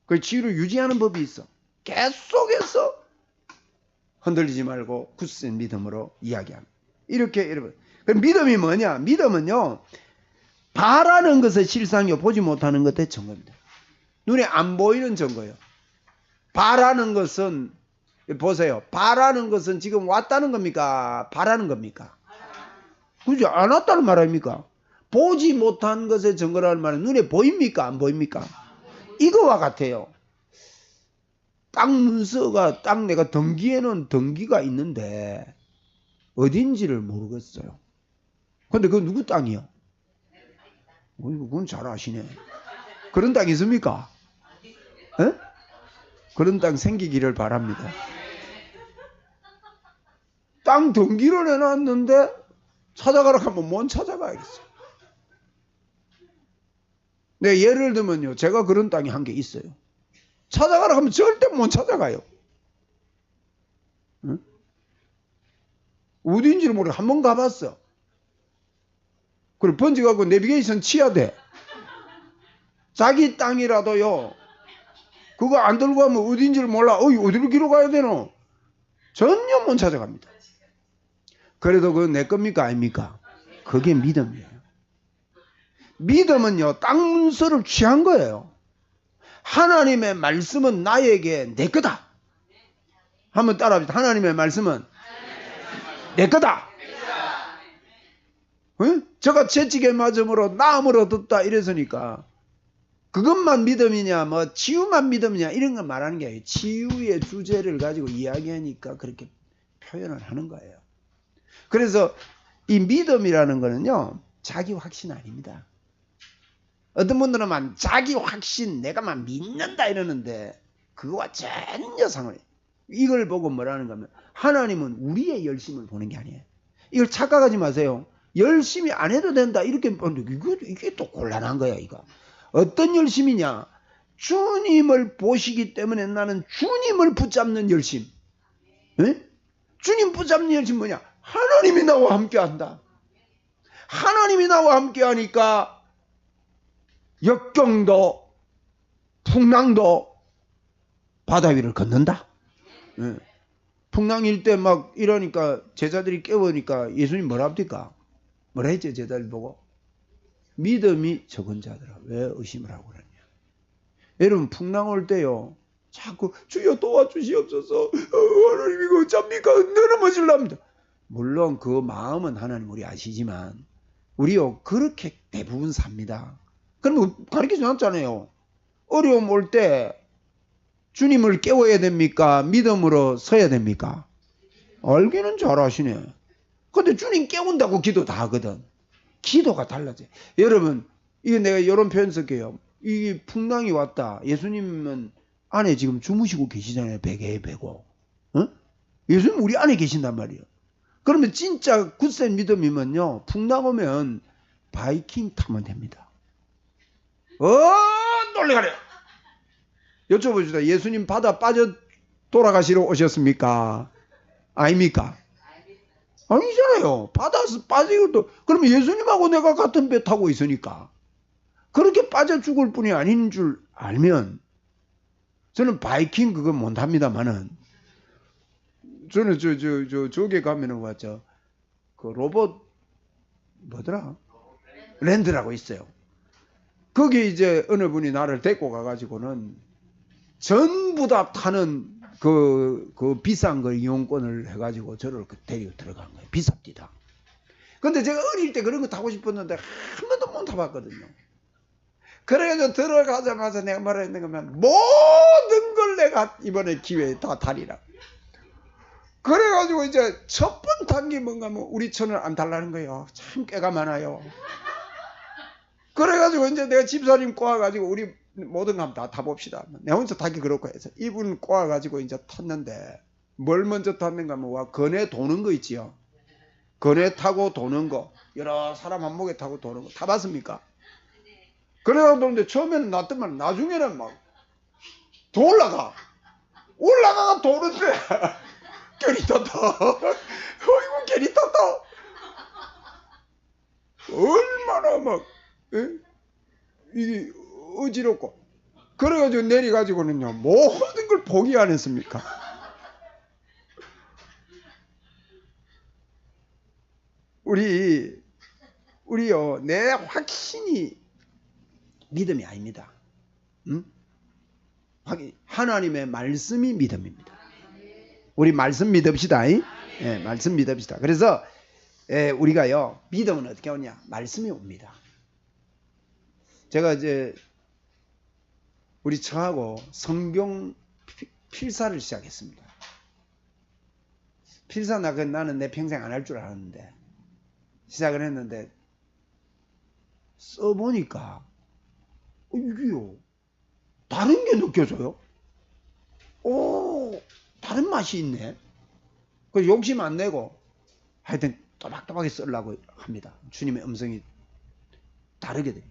그 치유를 유지하는 법이 있어. 계속해서 흔들리지 말고 굳센 믿음으로 이야기합니다. 이렇게 여러분, 그 믿음이 뭐냐? 믿음은요, 바라는 것의 실상이요, 보지 못하는 것의 증거입니다. 눈에 안 보이는 증거예요. 바라는 것은, 보세요, 바라는 것은 지금 왔다는 겁니까? 바라는 겁니까? 그죠? 안 왔다는 말 아닙니까? 보지 못한 것의 증거라는 말은 눈에 보입니까? 안 보입니까? 이거와 같아요. 땅 문서가, 땅 내가 등기에는 등기가 있는데 어딘지를 모르겠어요. 근데 그건 누구 땅이요? 그건 잘 아시네. 그런 땅 있습니까? 에? 그런 땅 생기기를 바랍니다. 땅 등기를 해놨는데 찾아가라 하면 못 찾아가야겠어. 네, 예를 들면요, 제가 그런 땅이 한 개 있어요. 찾아가라 하면 절대 못 찾아가요. 응? 어디인지를 모르고 한 번 가봤어. 그리고 번지가고 내비게이션 치야 돼. 자기 땅이라도요, 그거 안 들고 가면 어디인지를 몰라. 어디로 기로 가야 되노? 전혀 못 찾아갑니다. 그래도 그건 내 겁니까? 아닙니까? 그게 믿음이에요. 믿음은요, 땅 문서를 취한 거예요. 하나님의 말씀은 나에게 내 거다. 한번 따라합시다. 하나님의 말씀은 내 거다. 응? 저가 채찍에 맞음으로 나음으로 듣다 이랬으니까 그것만 믿음이냐 뭐 치유만 믿음이냐 이런 거 말하는 게 아니에요. 치유의 주제를 가지고 이야기하니까 그렇게 표현을 하는 거예요. 그래서 이 믿음이라는 거는요 자기 확신 아닙니다. 어떤 분들은 만 자기 확신 내가 막 믿는다 이러는데 그거와 전혀 상관이 이걸 보고 뭐라는 거면 하나님은 우리의 열심을 보는 게 아니에요. 이걸 착각하지 마세요. 열심히 안 해도 된다 이렇게 이게 또 곤란한 거야. 이거 어떤 열심이냐, 주님을 보시기 때문에 나는 주님을 붙잡는 열심. 에? 주님 붙잡는 열심 뭐냐, 하나님이 나와 함께 한다. 하나님이 나와 함께 하니까 역경도 풍랑도 바다 위를 걷는다. 예. 풍랑일 때 막 이러니까 제자들이 깨우니까 예수님 뭐라 합니까? 뭐라 했죠? 제자들 보고 믿음이 적은 자들아 왜 의심을 하고 그러냐. 여러분 풍랑 올 때요 자꾸 주여 도와주시옵소서, 하나님 이거 어쩝니까, 넘어질랍니다. 물론 그 마음은 하나님 우리 아시지만 우리요 그렇게 대부분 삽니다. 그러면 가르쳐주지 않잖아요. 어려움 올 때 주님을 깨워야 됩니까? 믿음으로 서야 됩니까? 알기는 잘하시네. 근데 주님 깨운다고 기도 다 하거든. 기도가 달라져요. 여러분 이게 내가 이런 표현 쓸게요. 이 풍랑이 왔다. 예수님은 안에 지금 주무시고 계시잖아요. 베개에 베고. 어? 예수님 우리 안에 계신단 말이에요. 그러면 진짜 굳센 믿음이면요 풍랑 오면 바이킹 타면 됩니다. 놀래가려. 여쭤봅시다. 예수님 바다 빠져 돌아가시러 오셨습니까? 아닙니까? 아니잖아요. 바다에서 빠지고 그러면 예수님하고 내가 같은 배 타고 있으니까 그렇게 빠져 죽을 뿐이 아닌 줄 알면 저는 바이킹 그거 못합니다만은 저는 저기 가면은 왔죠. 그 로봇 뭐더라? 랜드라고 있어요. 거기 이제 어느 분이 나를 데리고 가가지고는 전부 다 타는 그 비싼 거 이용권을 해가지고 저를 데리고 들어간 거예요. 비쌉디다. 근데 제가 어릴 때 그런 거 타고 싶었는데 한 번도 못 타봤거든요. 그래가지고 들어가자마자 내가 말했는 거면 모든 걸 내가 이번에 기회에 다 타리라. 그래가지고 이제 첫 번 탄 게 뭔가 뭐 우리 천을 안 달라는 거예요. 참 깨가 많아요. 그래가지고 이제 내가 집사님 꼬아가지고 우리 모든 거 한번 다 타봅시다. 내가 혼자 타기 그렇고 해서 이분 꼬아가지고 이제 탔는데 뭘 먼저 탔는가 하면 거내 도는 거 있지요. 거내 타고 도는 거. 여러 사람 한 목에 타고 도는 거 타봤습니까? 그래가지고 처음에는 놨더만 나중에는 막 더 올라가가 도는데 괜히 탔다. 어이구 괜히 탔다. 얼마나 막 이게 어지럽고 그래가지고 내려가지고는요 모든 걸 포기 안 했습니까? 우리요 내 확신이 믿음이 아닙니다. 응? 하나님의 말씀이 믿음입니다. 우리 말씀 믿읍시다. 예, 말씀 믿읍시다. 그래서 우리가요 믿음은 어떻게 오냐? 말씀이 옵니다. 제가 이제 우리 처하고 성경 필사를 시작했습니다. 필사 나는 내 평생 안 할 줄 알았는데 시작을 했는데 써보니까 이게요 다른 게 느껴져요. 다른 맛이 있네. 그래서 욕심 안 내고 하여튼 또박또박하게 쓰려고 합니다. 주님의 음성이 다르게 돼요.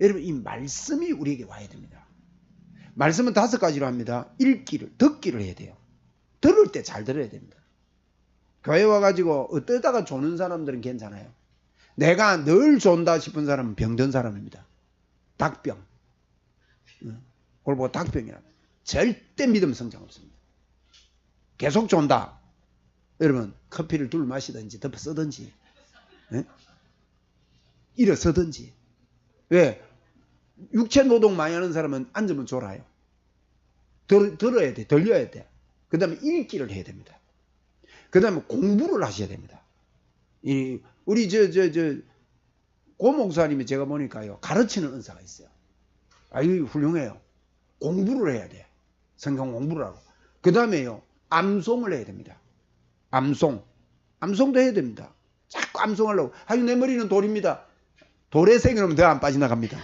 여러분 이 말씀이 우리에게 와야 됩니다. 말씀은 5가지로 합니다. 읽기를, 듣기를 해야 돼요. 들을 때 잘 들어야 됩니다. 교회 와가지고 어떠다가 조는 사람들은 괜찮아요. 내가 늘 존다 싶은 사람은 병든 사람입니다. 닭병. 그걸 보고 닭병이라. 절대 믿음 성장 없습니다. 계속 존다. 여러분 커피를 둘 마시든지 덮어 쓰든지 일어서든지. 왜? 육체 노동 많이 하는 사람은 앉으면 졸아요. 들어야 돼. 들려야 돼. 그 다음에 읽기를 해야 됩니다. 그 다음에 공부를 하셔야 됩니다. 우리 고 목사님이 제가 보니까요, 가르치는 은사가 있어요. 아유, 훌륭해요. 공부를 해야 돼. 성경 공부를 하고. 그 다음에요, 암송을 해야 됩니다. 암송도 해야 됩니다. 자꾸 암송하려고. 아유, 내 머리는 돌입니다. 돌에 새겨놓으면 더 안 빠져나갑니다.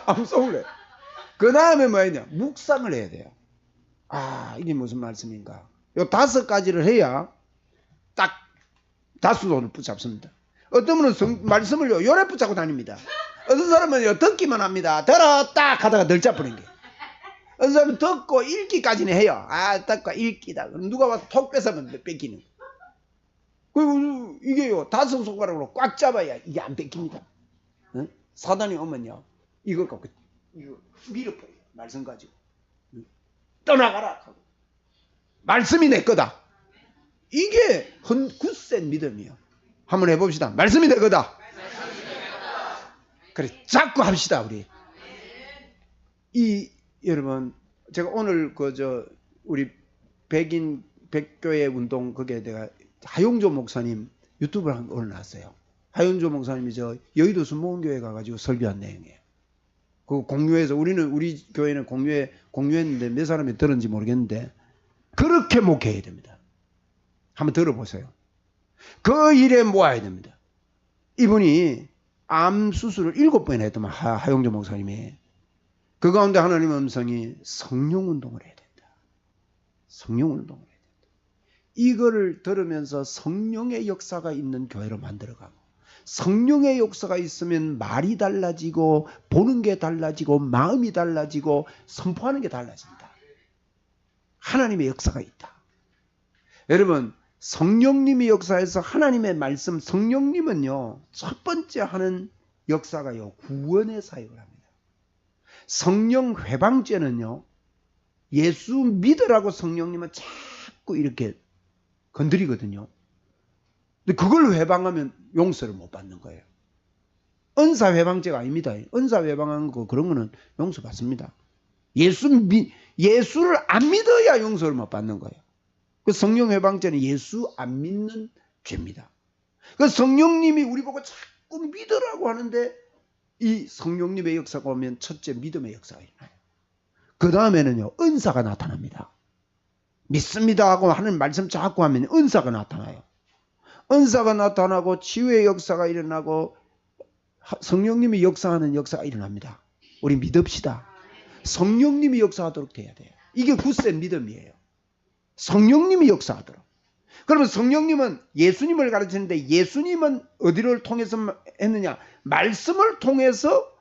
암송을 해. 그 다음에 뭐냐, 묵상을 해야 돼요. 아, 이게 무슨 말씀인가. 요 5가지를 해야 딱 다수돈을 붙잡습니다. 어떤 분은 말씀을 요래 붙잡고 다닙니다. 어떤 사람은 듣기만 합니다. 들었다 하다가 늘 잡히는 게. 어떤 사람은 듣고 읽기까지는 해요. 아, 듣고 읽기다. 그럼 누가 와서 톡 뺏으면 뺏기는. 그리고 이게요, 5손가락으로 꽉 잡아야 이게 안 뺏깁니다. 응? 사단이 오면요, 이걸 갖고 이거 밀어버려요. 말씀 가지고. 떠나가라 하고. 말씀이 내 거다. 이게 굳센 믿음이요. 한번 해봅시다. 말씀이 내 거다. 그래, 자꾸 합시다, 우리. 여러분, 제가 오늘 우리 백교회 운동, 거기에 내가 하용조 목사님 유튜브를 한 거 올려놨어요. 하용조 목사님이 여의도 순복음교회 가가지고 설교한 내용이에요. 그 공유해서, 우리 교회는 공유했는데 몇 사람이 들었는지 모르겠는데, 그렇게 목회해야 됩니다. 한번 들어보세요. 그 일에 모아야 됩니다. 이분이 암 수술을 7번 했더만, 하용조 목사님이. 그 가운데 하나님의 음성이 성령 운동을 해야 된다. 성령 운동을 해야 된다. 이거를 들으면서 성령의 역사가 있는 교회로 만들어가고, 성령의 역사가 있으면 말이 달라지고, 보는 게 달라지고, 마음이 달라지고, 선포하는 게 달라진다. 하나님의 역사가 있다. 여러분, 성령님이 역사에서 하나님의 말씀, 성령님은요, 첫 번째 하는 역사가요, 구원의 사역을 합니다. 성령 회방죄는요, 예수 믿으라고 성령님은 자꾸 이렇게 건드리거든요. 근데 그걸 회방하면 용서를 못 받는 거예요. 은사 회방죄가 아닙니다. 은사 회방한 거, 그런 거는 용서 받습니다. 예수를 안 믿어야 용서를 못 받는 거예요. 그 성령 회방죄는 예수 안 믿는 죄입니다. 그 성령님이 우리 보고 자꾸 믿으라고 하는데, 이 성령님의 역사가 오면 첫째 믿음의 역사가 일어나요. 그 다음에는요, 은사가 나타납니다. 믿습니다 하고 하는 말씀 자꾸 하면 은사가 나타나요. 은사가 나타나고 치유의 역사가 일어나고 성령님이 역사하는 역사가 일어납니다. 우리 믿읍시다. 성령님이 역사하도록 돼야 돼요. 이게 굳센 믿음이에요. 성령님이 역사하도록. 그러면 성령님은 예수님을 가르치는데, 예수님은 어디를 통해서 했느냐? 말씀을 통해서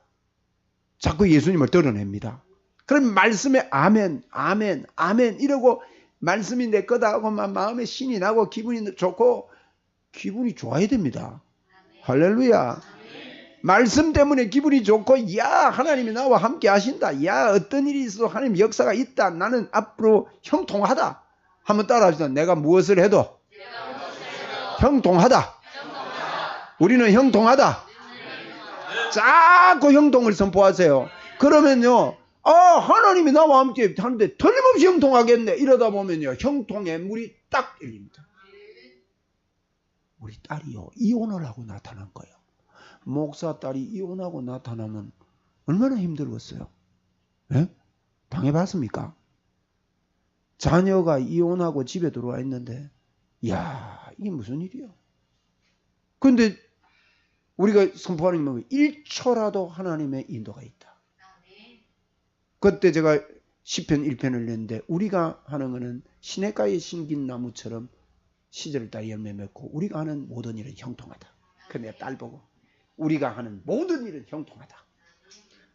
자꾸 예수님을 드러냅니다. 그럼 말씀에 아멘, 아멘, 아멘 이러고, 말씀이 내 거다 하고 마음에 신이 나고 기분이 좋고, 기분이 좋아야 됩니다. 할렐루야. 말씀 때문에 기분이 좋고, 야, 하나님이 나와 함께 하신다. 야, 어떤 일이 있어도 하나님 역사가 있다. 나는 앞으로 형통하다. 한번 따라합시다. 내가 무엇을 해도 형통하다. 우리는 형통하다. 자꾸 형통을 선포하세요. 그러면요, 하나님이 나와 함께 하는데 틀림없이 형통하겠네. 이러다 보면요, 형통의 물이 딱 열립니다. 우리 딸이요, 이혼을 하고 나타난 거예요. 목사 딸이 이혼하고 나타나면 얼마나 힘들었어요? 네? 당해봤습니까? 자녀가 이혼하고 집에 들어와 있는데, 이야, 이게 무슨 일이야? 근데 우리가 선포하는 게 1초라도 하나님의 인도가 있다. 그때 제가 시편 1편을 냈는데, 우리가 하는 거는 시냇가에 심긴 나무처럼 시절 따라 열매 맺고, 우리가 하는 모든 일은 형통하다. 근데 딸 보고, 우리가 하는 모든 일은 형통하다.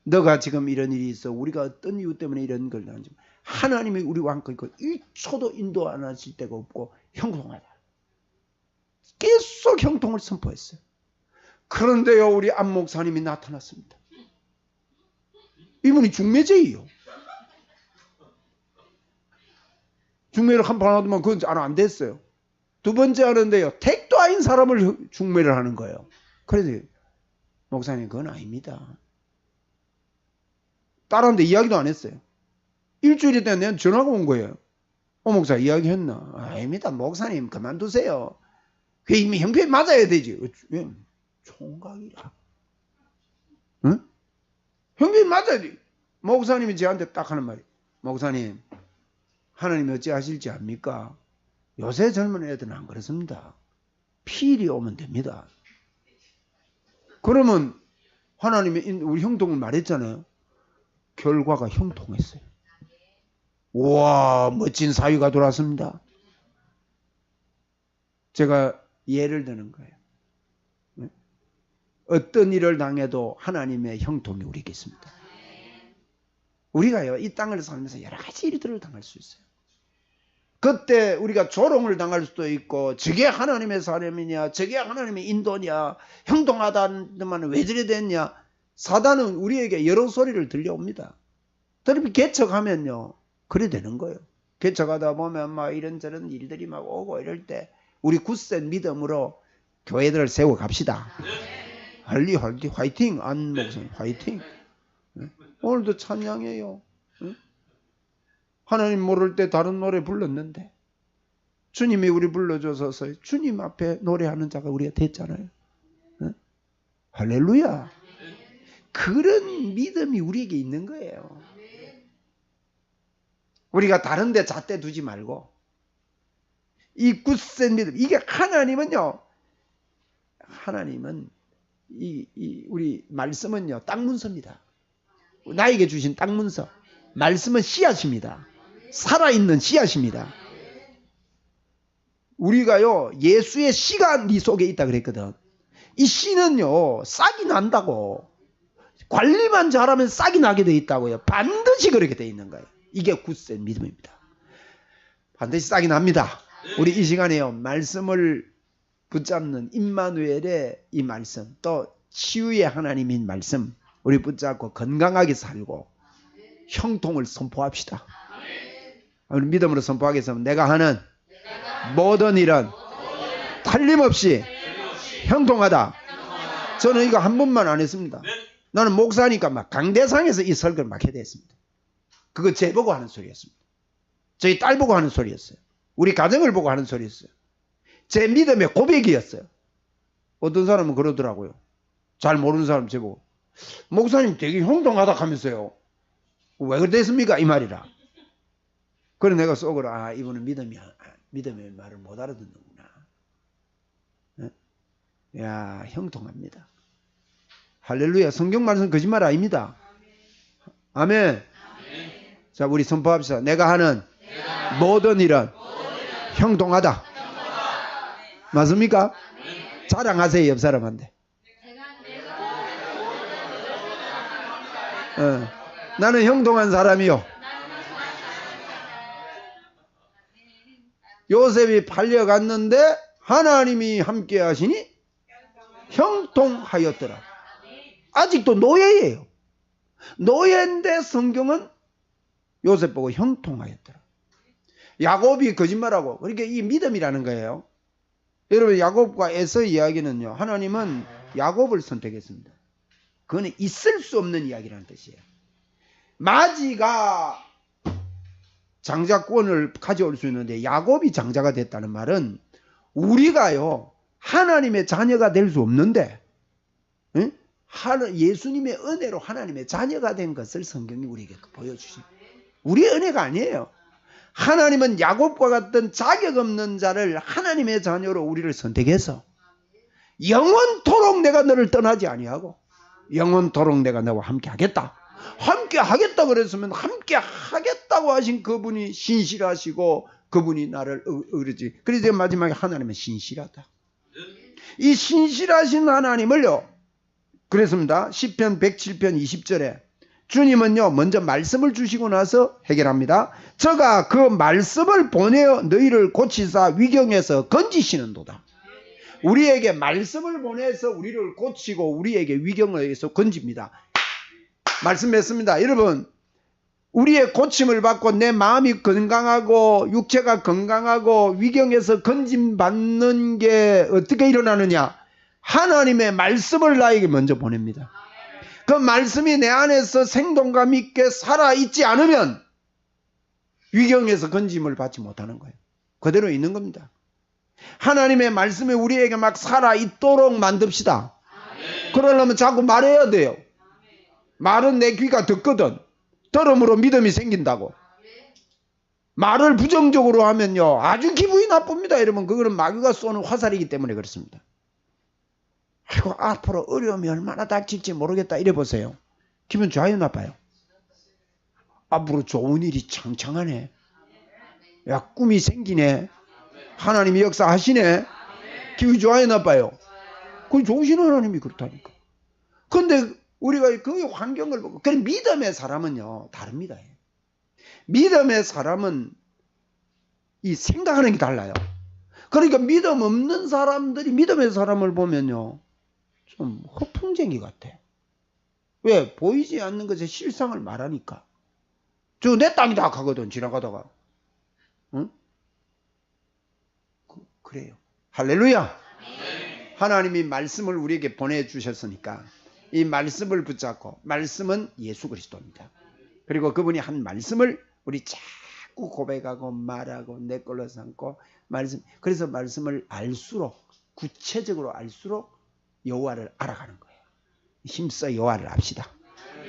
너가 지금 이런 일이 있어. 우리가 어떤 이유 때문에 이런 걸 하는지, 하나님이 우리와 함께 있고 1초도 인도 안 하실 데가 없고 형통하다. 계속 형통을 선포했어요. 그런데요, 우리 안 목사님이 나타났습니다. 이분이 중매제예요. 중매를 한 번 하더만 그건 안 됐어요. 두 번째 하는데요, 택도 아닌 사람을 중매를 하는 거예요. 그래서 목사님, 그건 아닙니다. 딸한테 이야기도 안 했어요. 일주일이 됐는데 내가 전화가 온 거예요. 목사 이야기했나? 아닙니다. 목사님 그만두세요. 그 이미 형편이 맞아야 되지. 왜? 총각이라. 응? 형편이 맞아야 돼. 목사님이 저한테 딱 하는 말이, 목사님 하나님이 어찌 하실지 압니까? 요새 젊은 애들은 안 그렇습니다. 필이 오면 됩니다. 그러면 하나님이 우리 형통을 말했잖아요. 결과가 형통했어요. 우와, 멋진 사유가 돌았습니다. 제가 예를 드는 거예요. 어떤 일을 당해도 하나님의 형통이 우리에게 있습니다. 우리가요, 이 땅을 살면서 여러 가지 일들을 당할 수 있어요. 그때 우리가 조롱을 당할 수도 있고, 저게 하나님의 사람이냐, 저게 하나님의 인도냐, 형통하다는 왜 저래 됐냐. 사단은 우리에게 여러 소리를 들려옵니다. 그러면 개척하면요, 그래 되는 거예요. 개척하다 보면 막 이런저런 일들이 막 오고 이럴 때 우리 굳센 믿음으로 교회들을 세워 갑시다. 할리 화이팅. 안 목사님 화이팅. 오늘도 찬양해요. 하나님 모를 때 다른 노래 불렀는데 주님이 우리 불러줘서 주님 앞에 노래하는 자가 우리가 됐잖아요. 할렐루야. 그런 믿음이 우리에게 있는 거예요. 우리가 다른 데 잣대 두지 말고 이 굳센 믿음, 이게 하나님은요, 하나님은 우리 말씀은요 땅 문서입니다. 나에게 주신 땅 문서, 말씀은 씨앗입니다. 살아있는 씨앗입니다. 우리가요 예수의 씨가 네 속에 있다 그랬거든. 이 씨는요 싹이 난다고, 관리만 잘하면 싹이 나게 돼 있다고요. 반드시 그렇게 돼 있는 거예요. 이게 굳센 믿음입니다. 반드시 싹이 납니다. 우리 이 시간에요 말씀을 붙잡는 임마누엘의 이 말씀, 또 치유의 하나님인 말씀 우리 붙잡고 건강하게 살고 형통을 선포합시다. 우리 믿음으로 선포하겠습니다. 내가 하는 모든 일은 틀림없이 형통하다. 저는 이거 한 번만 안 했습니다. 나는 목사니까 막 강대상에서 이 설교를 막 해야 됐습니다. 그거 제 보고 하는 소리였습니다. 저희 딸 보고 하는 소리였어요. 우리 가정을 보고 하는 소리였어요. 제 믿음의 고백이었어요. 어떤 사람은 그러더라고요. 잘 모르는 사람 제보고, 목사님 되게 형통하다 하면서요, 왜 그랬습니까? 이 말이라. 그래 내가 속으로, 이분은 믿음의 말을 못 알아듣는구나. 야, 형통합니다. 할렐루야. 성경 말씀 거짓말 아닙니다. 아멘. 자, 우리 선포합시다. 내가 하는 모든 일은 형통하다. 맞습니까? 자랑하세요, 옆 사람한테. 나는 형통한 사람이요. 요셉이 팔려갔는데 하나님이 함께 하시니 형통하였더라. 아직도 노예예요. 노예인데 성경은 요셉 보고 형통하였더라. 야곱이 거짓말하고, 그러니까 이 믿음이라는 거예요. 여러분, 야곱과 에서 이야기는요, 하나님은 야곱을 선택했습니다. 그거는 있을 수 없는 이야기라는 뜻이에요. 마지가 장자권을 가져올 수 있는데 야곱이 장자가 됐다는 말은 우리가요 하나님의 자녀가 될 수 없는데, 응? 예수님의 은혜로 하나님의 자녀가 된 것을 성경이 우리에게 보여주십니다. 우리의 은혜가 아니에요. 하나님은 야곱과 같은 자격 없는 자를 하나님의 자녀로 우리를 선택해서 영원토록 내가 너를 떠나지 아니하고 영원토록 내가 너와 함께 하겠다. 함께 하겠다 그랬으면 함께 하겠다고 하신 그분이 신실하시고 그분이 나를 그러지. 그래서 마지막에 하나님은 신실하다. 이 신실하신 하나님을요, 그랬습니다. 시편 107편 20절에 주님은요 먼저 말씀을 주시고 나서 해결합니다. 저가 그 말씀을 보내어 너희를 고치사 위경에서 건지시는도다. 우리에게 말씀을 보내서 우리를 고치고 우리에게 위경에서 건집니다. 말씀했습니다. 여러분, 우리의 고침을 받고 내 마음이 건강하고 육체가 건강하고 위경에서 건짐받는 게 어떻게 일어나느냐? 하나님의 말씀을 나에게 먼저 보냅니다. 그 말씀이 내 안에서 생동감 있게 살아있지 않으면 위경에서 건짐을 받지 못하는 거예요. 그대로 있는 겁니다. 하나님의 말씀이 우리에게 막 살아있도록 만듭시다. 그러려면 자꾸 말해야 돼요. 말은 내 귀가 듣거든. 들음으로 믿음이 생긴다고. 말을 부정적으로 하면요 아주 기분이 나쁩니다. 이러면 그거는 마귀가 쏘는 화살이기 때문에 그렇습니다. 아이고 앞으로 어려움이 얼마나 닥칠지 모르겠다 이래 보세요. 기분 좋아요 나빠요? 앞으로 좋은 일이 창창하네. 야 꿈이 생기네. 하나님이 역사하시네. 기분이 좋아요 나빠요? 그건 좋으신 하나님이 그렇다니까. 그런데 우리가 그 환경을 보고 그래 믿음의 사람은요 다릅니다. 믿음의 사람은 이 생각하는 게 달라요. 그러니까 믿음 없는 사람들이 믿음의 사람을 보면요 좀 허풍쟁이 같아. 왜? 보이지 않는 것의 실상을 말하니까. 저 내 땅이다 하거든 지나가다가. 응? 그래요. 할렐루야. 하나님이 말씀을 우리에게 보내주셨으니까 이 말씀을 붙잡고, 말씀은 예수 그리스도입니다. 그리고 그분이 한 말씀을 우리 자꾸 고백하고 말하고 내 걸로 삼고 말씀. 그래서 말씀을 알수록, 구체적으로 알수록 여호와를 알아가는 거예요. 힘써 여호와를 압시다.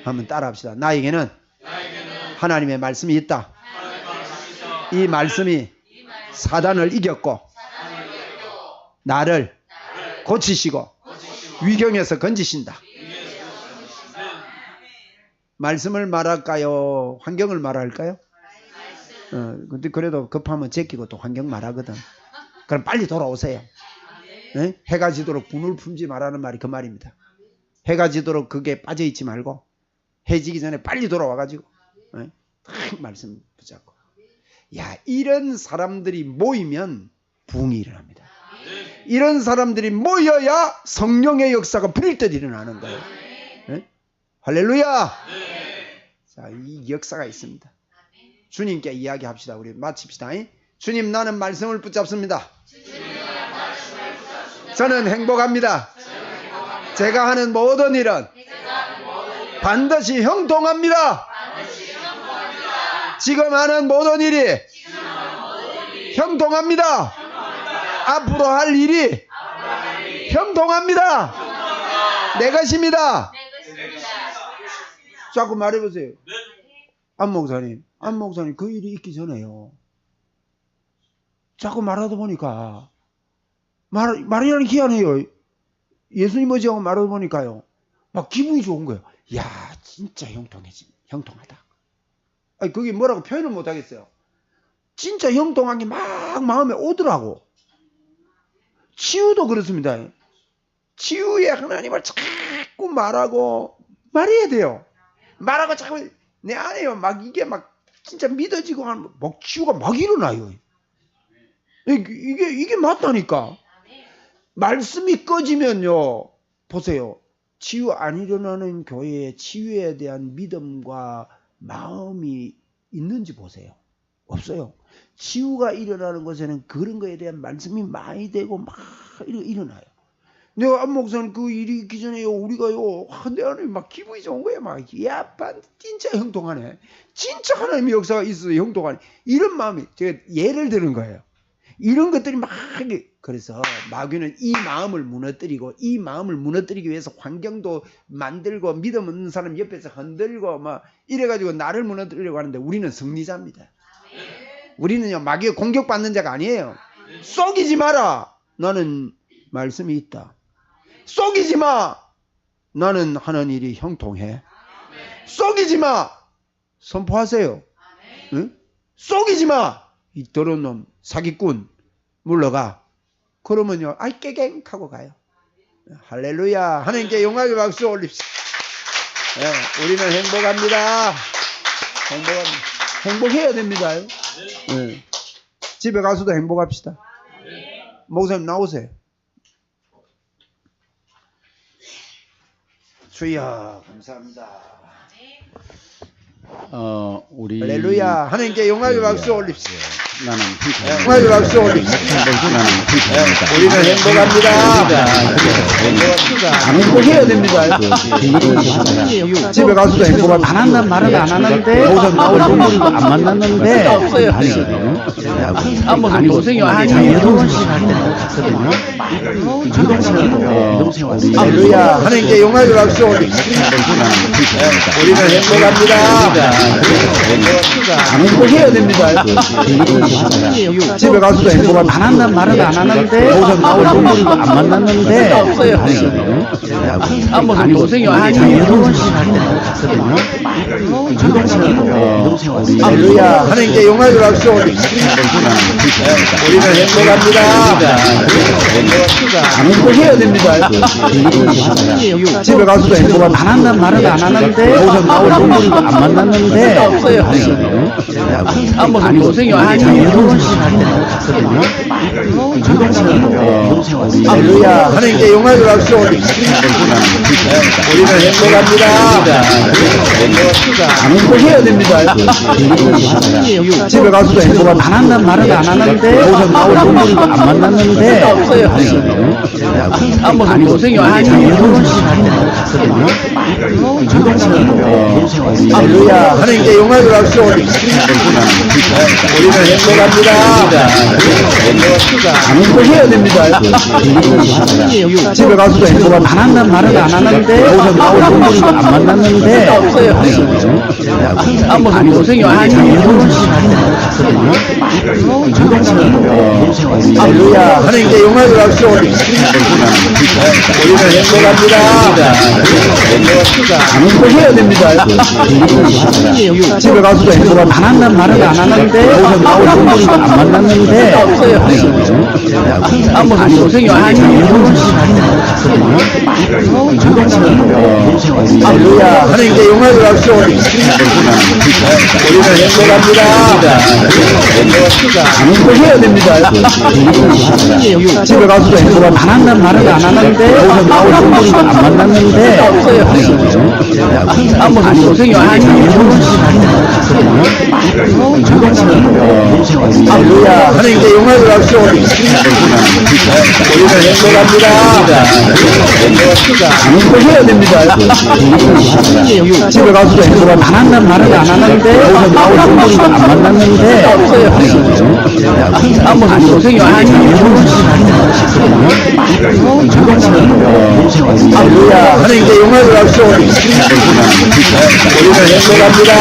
한번 따라합시다. 나에게는 하나님의 말씀이 있다. 이 말씀이 사단을 이겼고 나를 고치시고 위경에서 건지신다. 말씀을 말할까요? 환경을 말할까요? 근데 그래도 급하면 제끼고 또 환경 말하거든. 그럼 빨리 돌아오세요. 네? 해가 지도록 분을 품지 말라는 말이 그 말입니다. 해가 지도록 그게 빠져있지 말고 해 지기 전에 빨리 돌아와가지고 네? 말씀 붙잡고. 야, 이런 사람들이 모이면 부흥이 일어납니다. 이런 사람들이 모여야 성령의 역사가 부릴 듯 일어나는 거예요. 네? 할렐루야. 자, 이 역사가 있습니다. 주님께 이야기합시다. 우리 마칩시다. 주님, 나는 말씀을 붙잡습니다. 저는 행복합니다. 제가 하는 모든 일은 반드시 형통합니다. 지금 하는 모든 일이 형통합니다. 앞으로 할 일이 형통합니다. 내 것입니다. 자꾸 말해보세요. 안 목사님 그 일이 있기 전에요 자꾸 말하다 보니까 말이라는 희한해요. 예수님 어지하고 말하다 보니까요 막 기분이 좋은 거예요. 야 진짜 형통하다. 아니 그게 뭐라고 표현을 못하겠어요. 진짜 형통한 게 막 마음에 오더라고. 치유도 그렇습니다. 치유에 하나님을 자꾸 말하고 말해야 돼요. 말하고 자꾸 내 안에요 막 이게 막 진짜 믿어지고 하는 막 치유가 막 일어나요. 이게 맞다니까. 말씀이 꺼지면요 보세요. 치유 안 일어나는 교회에 치유에 대한 믿음과 마음이 있는지 보세요. 없어요. 치유가 일어나는 곳에는 그런 거에 대한 말씀이 많이 되고 막 일어나요. 내가 안 목사님 그 일이 있기 전에요 우리가요 내 안에 막 기분이 좋은 거야. 막 야 진짜 형통하네. 진짜 하나님의 역사가 있어서 형통하네. 이런 마음이 제가 예를 드는 거예요. 이런 것들이 막 그래서 마귀는 이 마음을 무너뜨리기 위해서 환경도 만들고 믿음 없는 사람 옆에서 흔들고 막 이래가지고 나를 무너뜨리려고 하는데 우리는 승리자입니다. 우리는요 마귀에 공격받는 자가 아니에요. 속이지 마라. 나는 말씀이 있다. 속이지 마. 나는 하는 일이 형통해. 속이지 마. 선포하세요. 응? 속이지 마. 이 더러운 놈 사기꾼 물러가. 그러면요 아이 깨갱하고 가요. 할렐루야. 하나님께 영광의 박수 올립시다. 네, 우리는 행복합니다. 행복해야 됩니다. 네. 집에 가서도 행복합시다. 목사님 나오세요. 주여 감사합니다. 우리 할렐루야. 하나님께 영광의 박수 올립시다. 나는 영화를 박수. 우리는 행복합니다. 행복해야 됩니다. 집에 가서도 행복합니다. 안 한다는 말은 안 하는데 우선 나올 동물도 안 만났는데 없어요. 아니 동생이 아니 여동생 할 때는 갔거든요. 여동생 할렐루야. 하나님께 영광을 박수. 우리는 행복합니다. 행복해야 됩니다. 집에 가서도 행복합니다. 안 한다는 말은 안 하는데 우선 나올 동물도 안 만났는데 없어요. 아니 동생이 아니 여동생 할 때는 갔거든요. 할렐루야. 하나님께 영광을 박수. 우리는 행복합니다. 행복해야 됩니다. 집에 가서도 행복합니다. 안 한다는 말은 안 하는데 우선 나올 동물도 안 만났는데 없어요. 아니 동생이 아니 여동생 할 때는 갔거든요. 할렐루야. 하나님께 영광을 박수. 우리는 행복합니다. 행복해야 됩니다. 집에 가서도 행복합니다. 안 한다는 말은 안 하는데 우선 나올 동물도 안 만났는데 없어요. 아니 동생이 아니 여동생 할 때는 갔거든요. 할렐루야. 하나님께 영광을 박수. 우리는 행복합니다. 행복해야 됩니다. 집에 가서도 행복합니다. 안 한다는 말은 안 하는데 우선 나올 동물도 안 만났는데 없어요. 아니 동생이 아니 여동생 할 때는 갔거든요. 할렐루야. 하나님께 영광을 박수. 우리는 행복합니다. 행복해야 됩니다. 집에 가서도 행복합니다. 안 한다는 말은 안 하는데 우선 나올 동물도 안 만났는데 없어요. 아니 동생이 아니 여동생 할 때는 갔거든요. 할렐루야. 하나님께 영광을 박수. 우리는 행복합니다. 행복해야 됩니다. 집에 가서도 행복합니다. 안 한다는 말은 안 하는데 우선 나올 동물도 안 만났는데 없어요. 아니 동생이 아니 여동생 할 때는 갔거든요. 할렐루야. 하나님께 영광을 박수. 우리는 행복합니다. 행복해야 됩니다. 집에 가서도 행복합니다. 안 한다는 말은 안 하는데 우선 나올 동물도 안 만났는데 없어요. 아니 동생이 아니 여동생 할 때는 갔거든요. 할렐루야. 하나님께 영광을 박수. 우리는 행복합니다.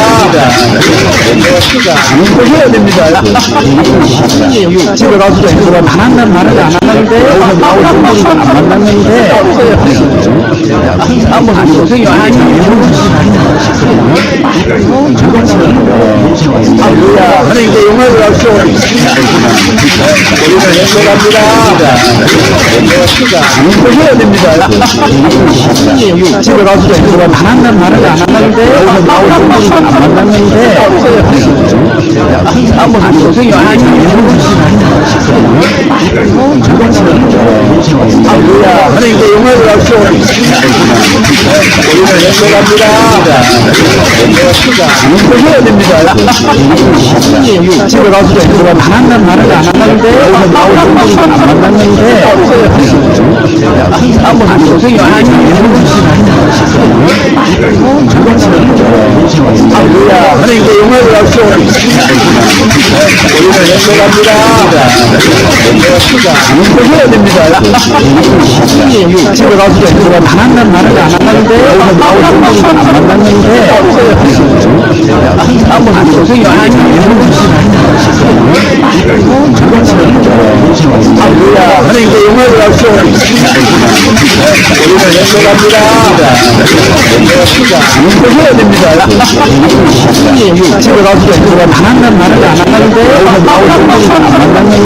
행복해야 됩니다. 집에 가서도 행복합니다. 안 한다는 말은 안 하는데 우선 나올 동물도 안 만났는데 없어요. 아니 동생이 아니 여동생 할 때는 갔거든요. 할렐루야. 하나님께 영광을 박수. 우리는 행복합니다. 행복해야 됩니다. 집에 가서도 행복합니다. 안 한다는 말은 안 하는데 우선 나올 동물도 안 만났는데 없어요. 아니 동생이 아니 여동생 할 때는 갔거든요. 할렐루야. 하나님께 영광을 박수. 우리는 행복합니다. 행복해야 됩니다. 집에 가서도 행복합니다. 안 한다는 말은 안 하는데 우선 나올 동물도 안 만났는데 없어요. 아니 동생이 아니 여동생 할 때는 갔거든요. 할렐루야. 하나님께 영광을 박수. 우리는 행복합니다. 행복해야 됩니다. 집에 가서도 행복합니다. 안 한다는 말은 안 하는데 우선 나올 동물도 안 만났는데 없어요. 아니 동생이 아니 여동생 할 때는 갔거든요. 할렐루야. 하나님께 영광을 박수. 우리는 행복합니다. 행복해야 됩니다. 집에 가서도 행복합니다. 안 한다는 말은 안 하는데 우선 나올 동물도 안 만났는데